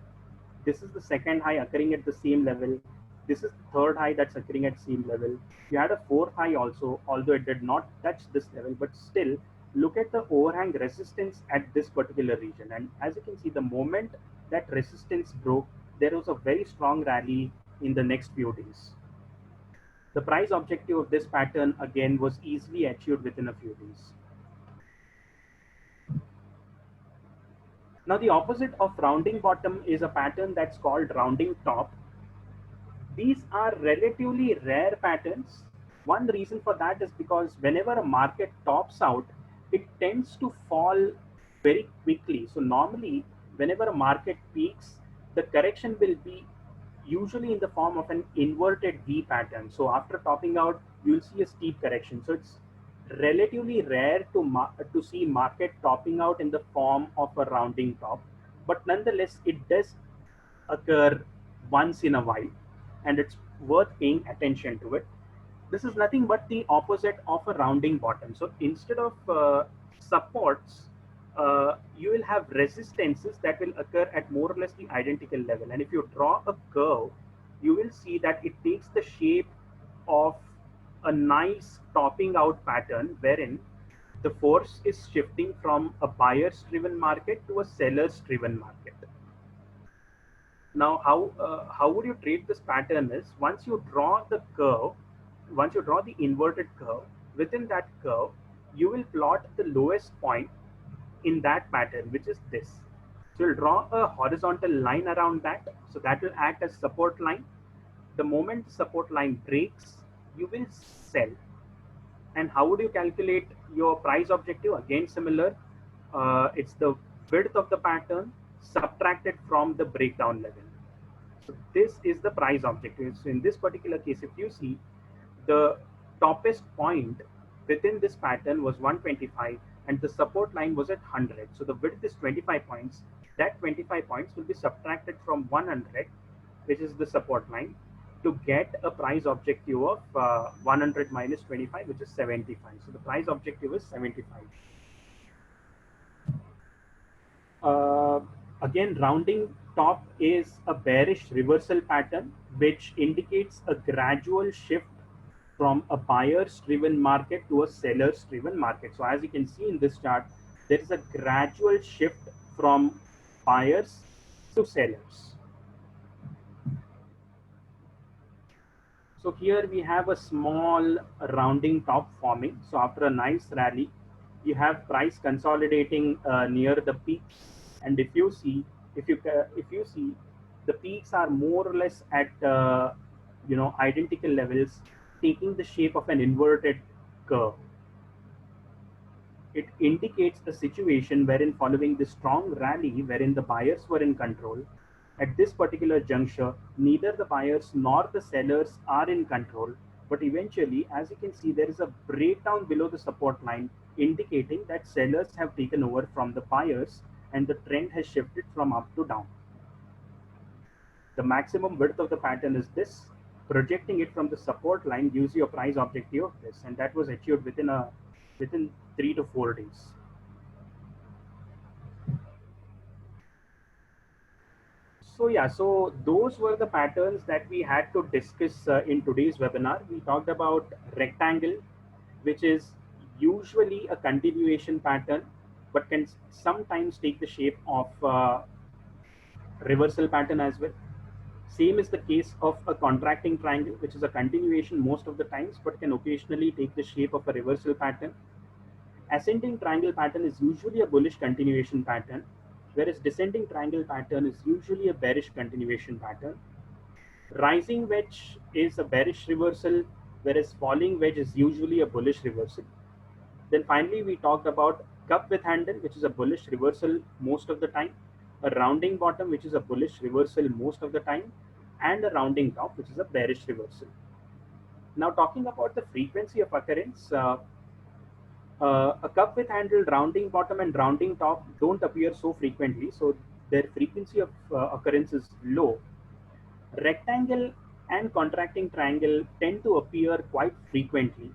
this is the second high occurring at the same level, this is the third high that's occurring at same level. You had a fourth high also, although it did not touch this level, but still look at the overhang resistance at this particular region. And as you can see, the moment that resistance broke, there was a very strong rally in the next few days. The price objective of this pattern again was easily achieved within a few days. Now the opposite of rounding bottom is a pattern that's called rounding top. These are relatively rare patterns. One reason for that is because whenever a market tops out, it tends to fall very quickly. So normally, whenever a market peaks, the correction will be usually in the form of an inverted V pattern. So after topping out, you'll see a steep correction. So it's relatively rare to see market topping out in the form of a rounding top, but nonetheless, it does occur once in a while, and it's worth paying attention to it. This is nothing but the opposite of a rounding bottom. So instead of supports, you will have resistances that will occur at more or less the identical level. And if you draw a curve, you will see that it takes the shape of a nice topping out pattern wherein the force is shifting from a buyer's driven market to a seller's driven market. Now, how would you treat this pattern is once you draw the inverted curve, within that curve, you will plot the lowest point in that pattern, which is this. So you'll draw a horizontal line around that. So that will act as support line. The moment the support line breaks, you will sell. And how would you calculate your price objective? Again, similar. It's the width of the pattern subtracted from the breakdown level. So this is the price objective. So in this particular case, if you see, the toppest point within this pattern was 125 and the support line was at 100. So the width is 25 points. That 25 points will be subtracted from 100, which is the support line, to get a price objective of 100 minus 25, which is 75. So the price objective is 75. Uh, Again, rounding top is a bearish reversal pattern, which indicates a gradual shift from a buyer's driven market to a seller's driven market. So as you can see in this chart, there is a gradual shift from buyers to sellers. So here we have a small rounding top forming. So after a nice rally, you have price consolidating near the peaks. And if you see, the peaks are more or less at identical levels, taking the shape of an inverted curve. It indicates a situation wherein, following the strong rally wherein the buyers were in control, at this particular juncture, neither the buyers nor the sellers are in control. But eventually, as you can see, there is a breakdown below the support line, indicating that sellers have taken over from the buyers and the trend has shifted from up to down. The maximum width of the pattern is this. Projecting it from the support line gives you a price objective of this, and that was achieved within 3 to 4 days. So yeah, so those were the patterns that we had to discuss in today's webinar. We talked about rectangle, which is usually a continuation pattern, but can sometimes take the shape of reversal pattern as well. Same is the case of a contracting triangle, which is a continuation most of the times, but can occasionally take the shape of a reversal pattern. Ascending triangle pattern is usually a bullish continuation pattern, whereas descending triangle pattern is usually a bearish continuation pattern. Rising wedge is a bearish reversal, whereas falling wedge is usually a bullish reversal. Then finally, we talked about cup with handle, which is a bullish reversal most of the time, a rounding bottom, which is a bullish reversal most of the time, and a rounding top, which is a bearish reversal. Now, talking about the frequency of occurrence, a cup with handle, rounding bottom, and rounding top don't appear so frequently, so their frequency of occurrence is low. Rectangle and contracting triangle tend to appear quite frequently.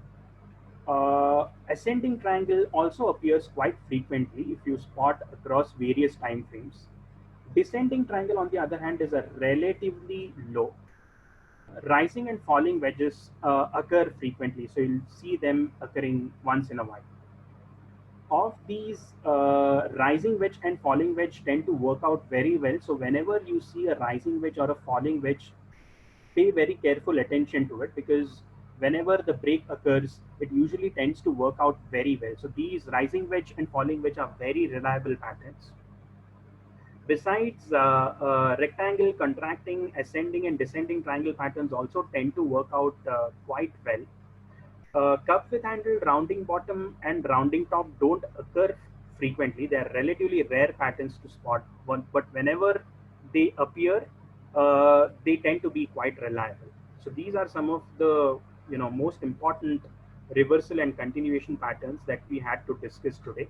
Ascending triangle also appears quite frequently if you spot across various time frames. Descending triangle, on the other hand, is a relatively low. Rising and falling wedges occur frequently, so you'll see them occurring once in a while. Of these, rising wedge and falling wedge tend to work out very well. So whenever you see a rising wedge or a falling wedge, pay very careful attention to it, because whenever the break occurs, it usually tends to work out very well. So these rising wedge and falling wedge are very reliable patterns. Besides, rectangle, contracting, ascending, and descending triangle patterns also tend to work out quite well. Cup with handle, rounding bottom, and rounding top don't occur frequently. They are relatively rare patterns to spot. But whenever they appear, they tend to be quite reliable. So these are some of the most important reversal and continuation patterns that we had to discuss today.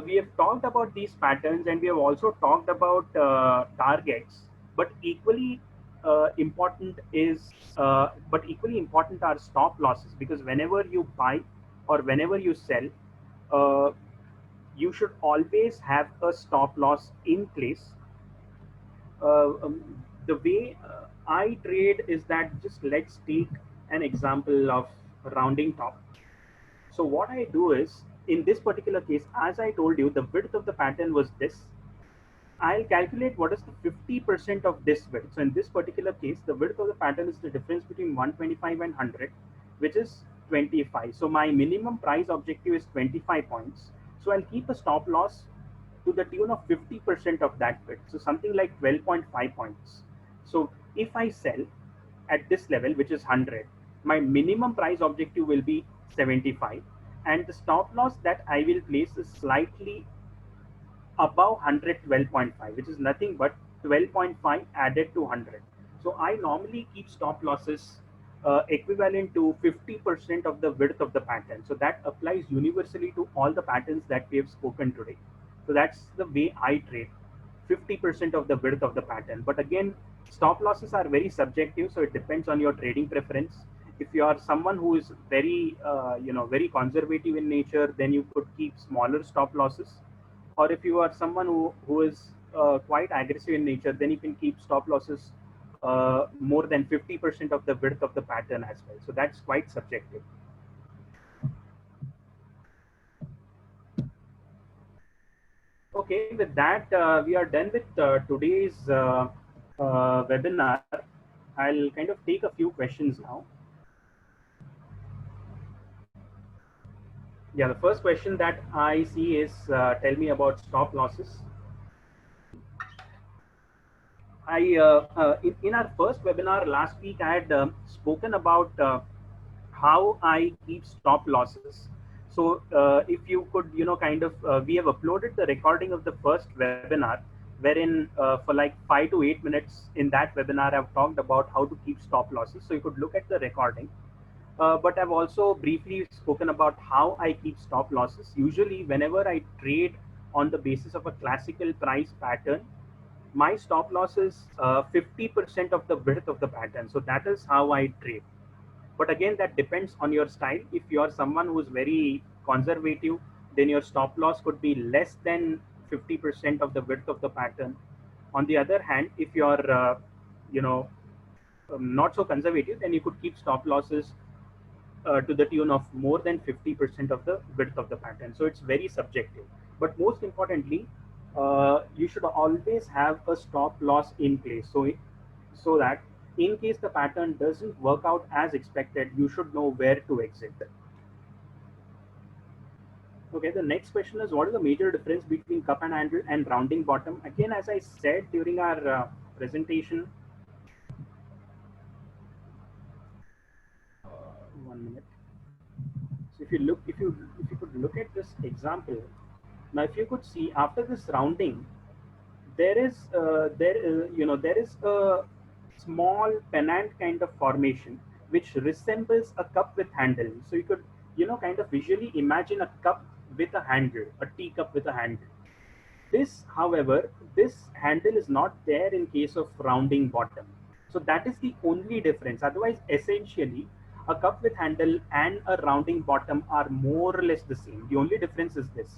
We have talked about these patterns and we have also talked about targets, but equally important are stop losses, because whenever you buy or whenever you sell, uh, you should always have a stop loss in place. The way I trade is that, just let's take an example of rounding top. So what I do is, in this particular case, as I told you, the width of the pattern was this. I'll calculate what is the 50% of this width. So in this particular case, the width of the pattern is the difference between 125 and 100, which is 25. So my minimum price objective is 25 points. So I'll keep a stop loss to the tune of 50% of that width. So something like 12.5 points. So if I sell at this level, which is 100, my minimum price objective will be 75. And the stop loss that I will place is slightly above 112.5, which is nothing but 12.5 added to 100. So I normally keep stop losses equivalent to 50% of the width of the pattern. So that applies universally to all the patterns that we have spoken today. So that's the way I trade, 50% of the width of the pattern. But again, stop losses are very subjective, so it depends on your trading preference. If you are someone who is very conservative in nature, then you could keep smaller stop losses. Or if you are someone who is quite aggressive in nature, then you can keep stop losses more than 50% of the width of the pattern as well. So that's quite subjective. Okay, with that, we are done with today's webinar. I'll kind of take a few questions now. Yeah, the first question that I see is, tell me about stop losses. In our first webinar last week, I had spoken about how I keep stop losses. So if you could, we have uploaded the recording of the first webinar, wherein for like 5 to 8 minutes in that webinar, I've talked about how to keep stop losses. So you could look at the recording. But I've also briefly spoken about how I keep stop losses. Usually, whenever I trade on the basis of a classical price pattern, my stop loss is 50% of the width of the pattern. So that is how I trade. But again, that depends on your style. If you are someone who is very conservative, then your stop loss could be less than 50% of the width of the pattern. On the other hand, if you are you know not so conservative, then you could keep stop losses to the tune of more than 50% of the width of the pattern. So it's very subjective. But most importantly, you should always have a stop loss in place. So that in case the pattern doesn't work out as expected, you should know where to exit. Okay, the next question is, what is the major difference between cup and handle and rounding bottom? Again, as I said during our presentation, 1 minute. So if you could look at this example, now if you could see after this rounding, there is a small pennant kind of formation which resembles a cup with handle. So you could kind of visually imagine a cup with a handle, a teacup with a handle. This handle is not there in case of rounding bottom. So that is the only difference. Otherwise, essentially, a cup with handle and a rounding bottom are more or less the same. The only difference is this.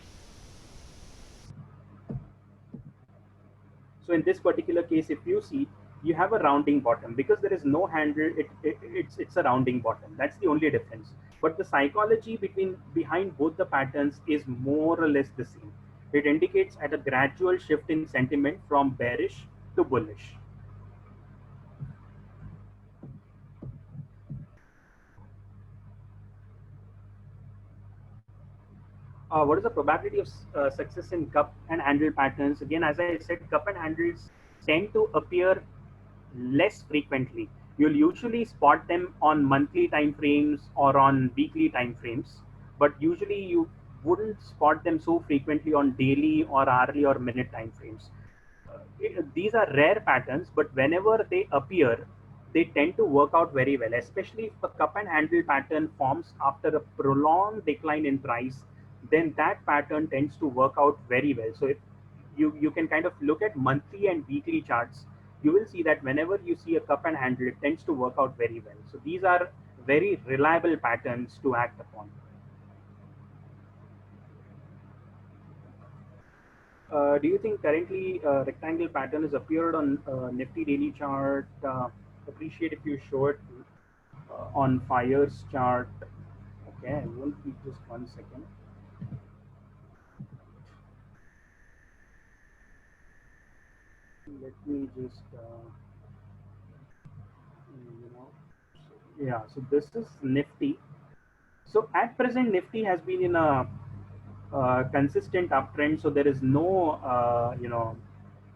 So in this particular case, if you see, you have a rounding bottom because there is no handle. It's a rounding bottom. That's the only difference. But the psychology behind both the patterns is more or less the same. It indicates at a gradual shift in sentiment from bearish to bullish. What is the probability of success in cup and handle patterns? Again, as I said, cup and handles tend to appear less frequently. You'll usually spot them on monthly time frames or on weekly time frames, but usually you wouldn't spot them so frequently on daily or hourly or minute time frames. These are rare patterns, but whenever they appear, they tend to work out very well, especially if a cup and handle pattern forms after a prolonged decline in price, then that pattern tends to work out very well. So if you can kind of look at monthly and weekly charts, you will see that whenever you see a cup and handle, it tends to work out very well. So these are very reliable patterns to act upon. Do you think currently rectangle pattern has appeared on Nifty daily chart? Appreciate if you show it on Fire's chart. Okay, won't be just 1 second. Let me just, you know, yeah. So this is Nifty. So at present, Nifty has been in a consistent uptrend. So there is no,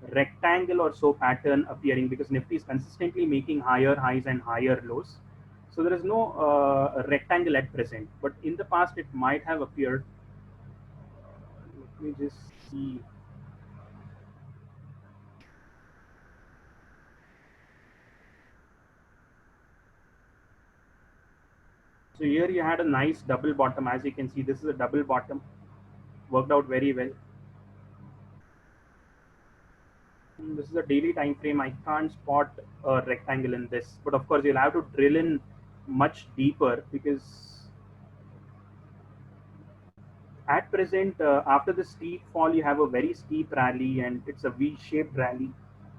rectangle or so pattern appearing because Nifty is consistently making higher highs and higher lows. So there is no rectangle at present, but in the past it might have appeared. Let me just see. So here you had a nice double bottom. As you can see, this is a double bottom. Worked out very well. This is a daily time frame. I can't spot a rectangle in this, but of course you'll have to drill in much deeper because at present, after the steep fall, you have a very steep rally and it's a V-shaped rally.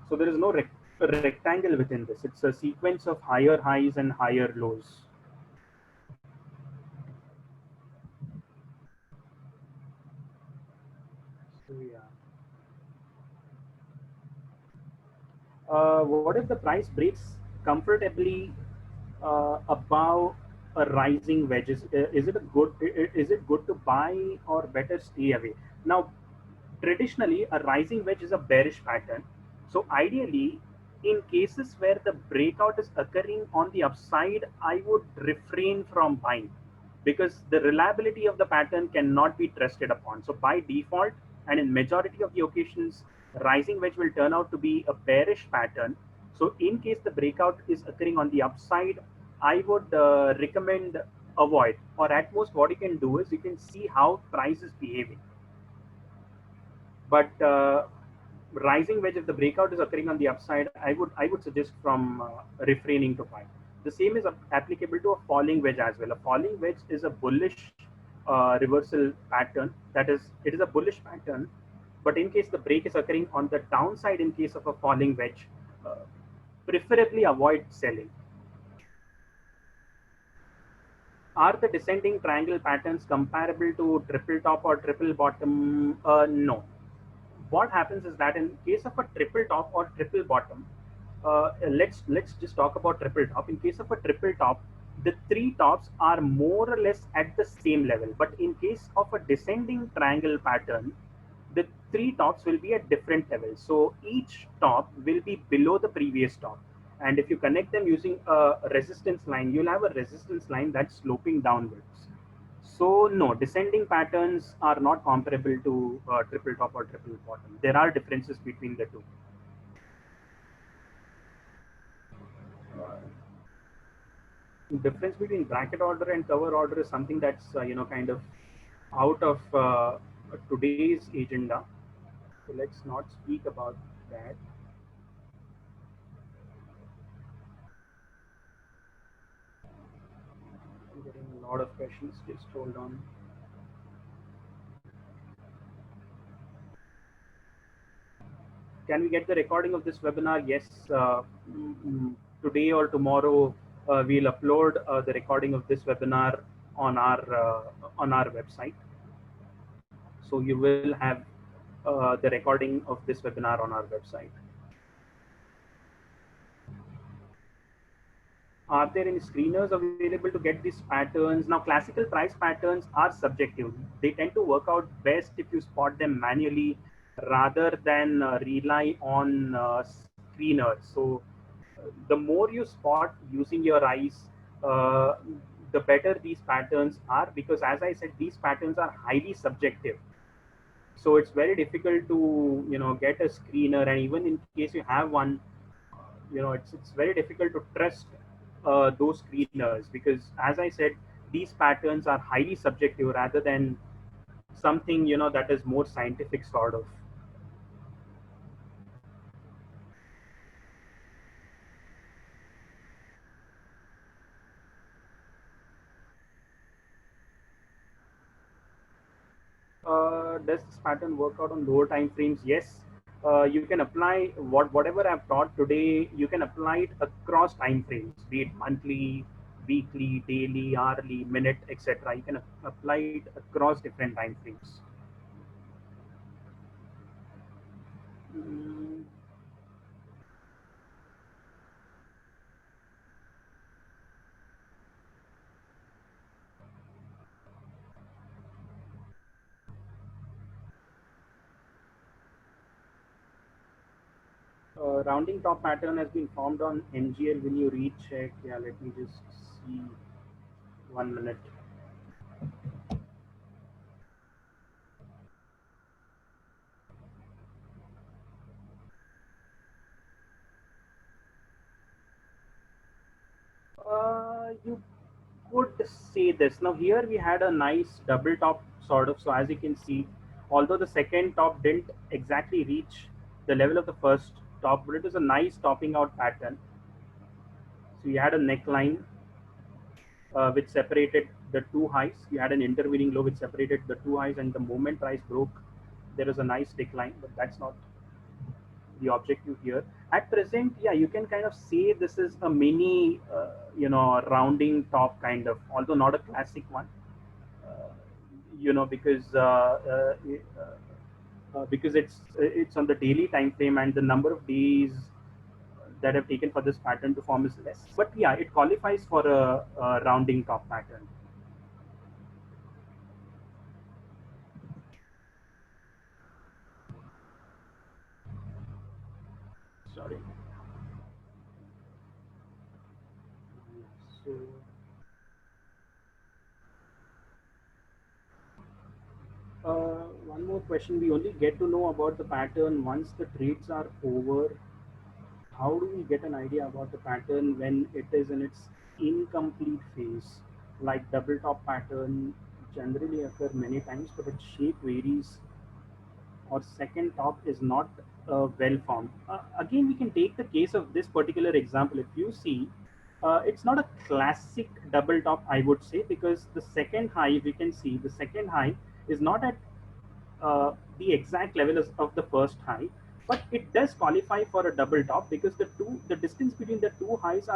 So there is no rectangle within this. It's a sequence of higher highs and higher lows. So yeah. What if the price breaks comfortably above a rising wedge? Is it a good? Is it good to buy or better stay away? Now, traditionally, a rising wedge is a bearish pattern. So ideally, in cases where the breakout is occurring on the upside, I would refrain from buying because the reliability of the pattern cannot be trusted upon. So by default, and in majority of the occasions, rising wedge will turn out to be a bearish pattern. So in case the breakout is occurring on the upside, I would recommend avoid, or at most what you can do is you can see how price is behaving. But rising wedge, if the breakout is occurring on the upside, I would suggest from refraining to buy. The same is applicable to a falling wedge as well. A falling wedge is a bullish reversal pattern. That is, it is a bullish pattern. But in case the break is occurring on the downside, in case of a falling wedge, uh, preferably avoid selling. Are the descending triangle patterns comparable to triple top or triple bottom? No. What happens is that in case of a triple top or triple bottom, let's just talk about triple top. In case of a triple top, the three tops are more or less at the same level. But in case of a descending triangle pattern, the three tops will be at different levels. So each top will be below the previous top. And if you connect them using a resistance line, you'll have a resistance line that's sloping downwards. So no, descending patterns are not comparable to triple top or triple bottom. There are differences between the two. Difference between bracket order and cover order is something that's kind of out of today's agenda. So let's not speak about that. I'm getting a lot of questions. Just hold on. Can we get the recording of this webinar? Yes. Today or tomorrow, we'll upload the recording of this webinar on our website. So you will have the recording of this webinar on our website. Are there any screeners available to get these patterns? Now, classical price patterns are subjective. They tend to work out best if you spot them manually rather than rely on screeners. So The more you spot using your eyes, uh, the better these patterns are, because as I said, these patterns are highly subjective. So it's very difficult to get a screener, and even in case you have one, it's very difficult to trust those screeners, because as I said, these patterns are highly subjective rather than something that is more scientific sort of. Does this pattern work out on lower time frames? Yes. You can apply whatever I've taught today. You can apply it across time frames, be it monthly, weekly, daily, hourly, minute, etc. You can apply it across different time frames. Mm, rounding top pattern has been formed on NGL. When you recheck, yeah, let me just see. 1 minute. You could say this. Now here we had a nice double top sort of. So as you can see, although the second top didn't exactly reach the level of the first top, but it was a nice topping out pattern. So you had a neckline which separated the two highs. You had an intervening low which separated the two highs, and the moment price broke, there was a nice decline. But that's not the objective here. At present, yeah, you can kind of say this is a mini, rounding top kind of, although not a classic one. Uh, because it's on the daily time frame, and the number of days that have taken for this pattern to form is less. But yeah, it qualifies for a rounding top pattern. Sorry. So one more question. We only get to know about the pattern once the trades are over. How do we get an idea about the pattern when it is in its incomplete phase? Like double top pattern generally occur many times, but its shape varies, or second top is not well formed. Again, we can take the case of this particular example. If you see, it's not a classic double top, I would say, because the second high, we can see the second high is not at the exact level of the first high, but it does qualify for a double top, because the distance between the two highs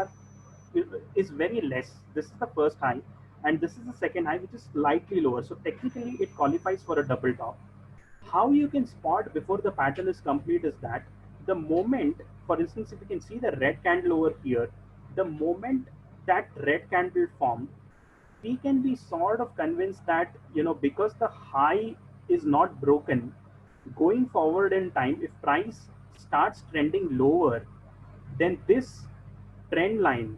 is very less. This is the first high, and this is the second high, which is slightly lower. So technically, it qualifies for a double top. How you can spot before the pattern is complete is that the moment, for instance, if you can see the red candle over here, the moment that red candle formed, we can be sort of convinced that because the high is not broken, going forward in time, if price starts trending lower, then this trend line,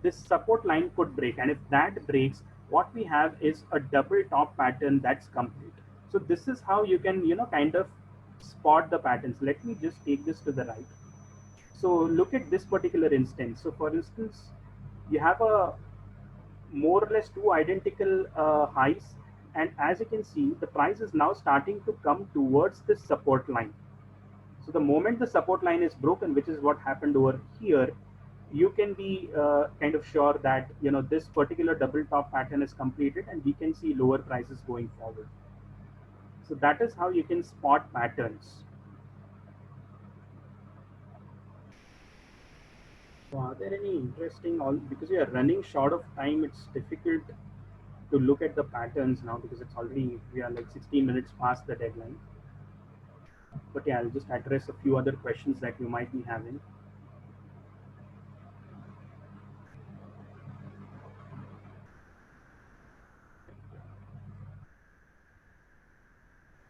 this support line could break, and if that breaks, what we have is a double top pattern that's complete. So this is how you can kind of spot the patterns. Let me just take this to the right. So look at this particular instance. So for instance, you have a more or less two identical highs, and as you can see, the price is now starting to come towards this support line. So the moment the support line is broken, which is what happened over here, you can be kind of sure that this particular double top pattern is completed, and we can see lower prices going forward. So that is how you can spot patterns. So are there any interesting, all because we are running short of time, it's difficult to look at the patterns now, because it's already, we are like 16 minutes past the deadline. But yeah, I'll just address a few other questions that you might be having.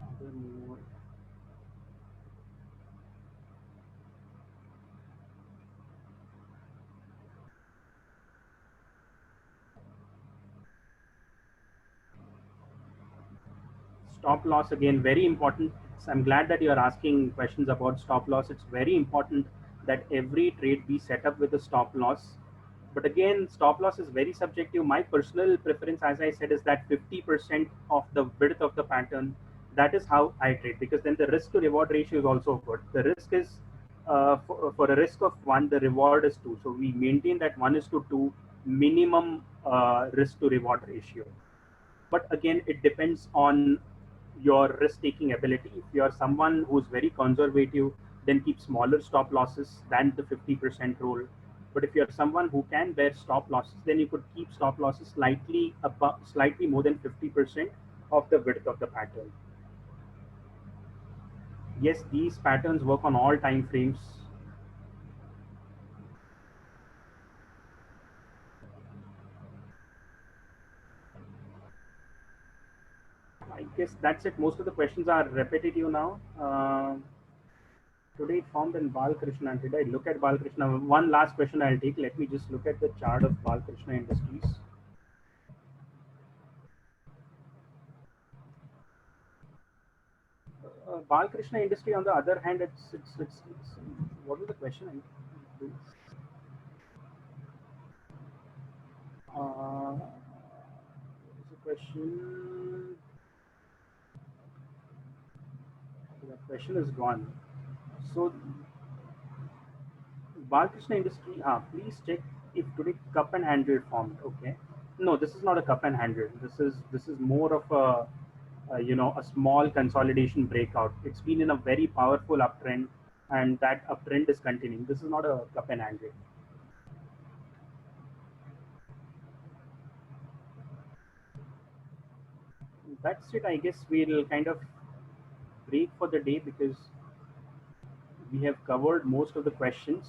Other more. Stop loss, again, very important. I'm glad that you are asking questions about stop loss. It's very important that every trade be set up with a stop loss. But again, stop loss is very subjective. My personal preference, as I said, is that 50% of the width of the pattern. That is how I trade, because then the risk to reward ratio is also good. The risk is for a risk of 1, the reward is 2. So we maintain that 1:2 minimum risk to reward ratio. But again, it depends on your risk taking ability. If you are someone who's very conservative, then keep smaller stop losses than the 50% rule. But if you're someone who can bear stop losses, then you could keep stop losses slightly above, slightly more than 50% of the width of the pattern. Yes, these patterns work on all time frames. I guess that's it. Most of the questions are repetitive now. Today it formed in Balkrishna. Did I look at Balkrishna? One last question I'll take. Let me just look at the chart of Balkrishna Industries. Balkrishna Industry, on the other hand, it's what was the question? What is the question? The question is gone. So Balkrishna Industry, please check if today cup and handle formed. Okay. No, this is not a cup and handle. This is more of a small consolidation breakout. It's been in a very powerful uptrend, and that uptrend is continuing. This is not a cup and handle. That's it. I guess we'll kind of break for the day because we have covered most of the questions.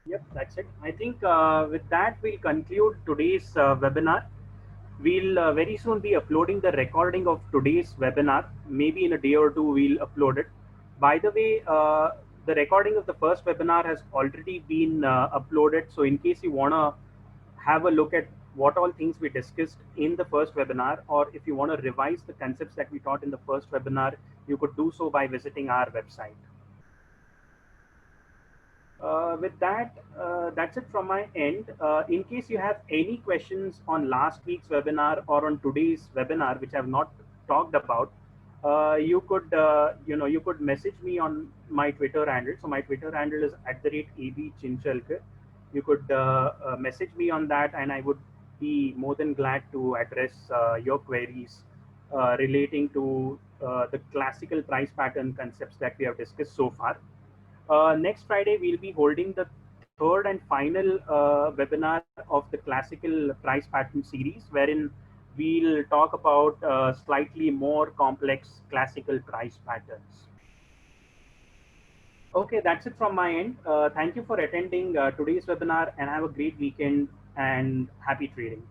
Yep, that's it. I think with that, we'll conclude today's webinar. We'll very soon be uploading the recording of today's webinar. Maybe in a day or two, we'll upload it. By the way, the recording of the first webinar has already been uploaded. So in case you want to have a look at what all things we discussed in the first webinar, or if you want to revise the concepts that we taught in the first webinar, you could do so by visiting our website. With that, that's it from my end. In case you have any questions on last week's webinar or on today's webinar, which I have not talked about, you could message me on my Twitter handle. So my Twitter handle is @abchinchalkar. You could message me on that, and I would be more than glad to address your queries relating to the classical price pattern concepts that we have discussed so far. Next Friday, we'll be holding the third and final webinar of the classical price pattern series, wherein we'll talk about slightly more complex classical price patterns. Okay, that's it from my end. Thank you for attending today's webinar, and have a great weekend and happy trading.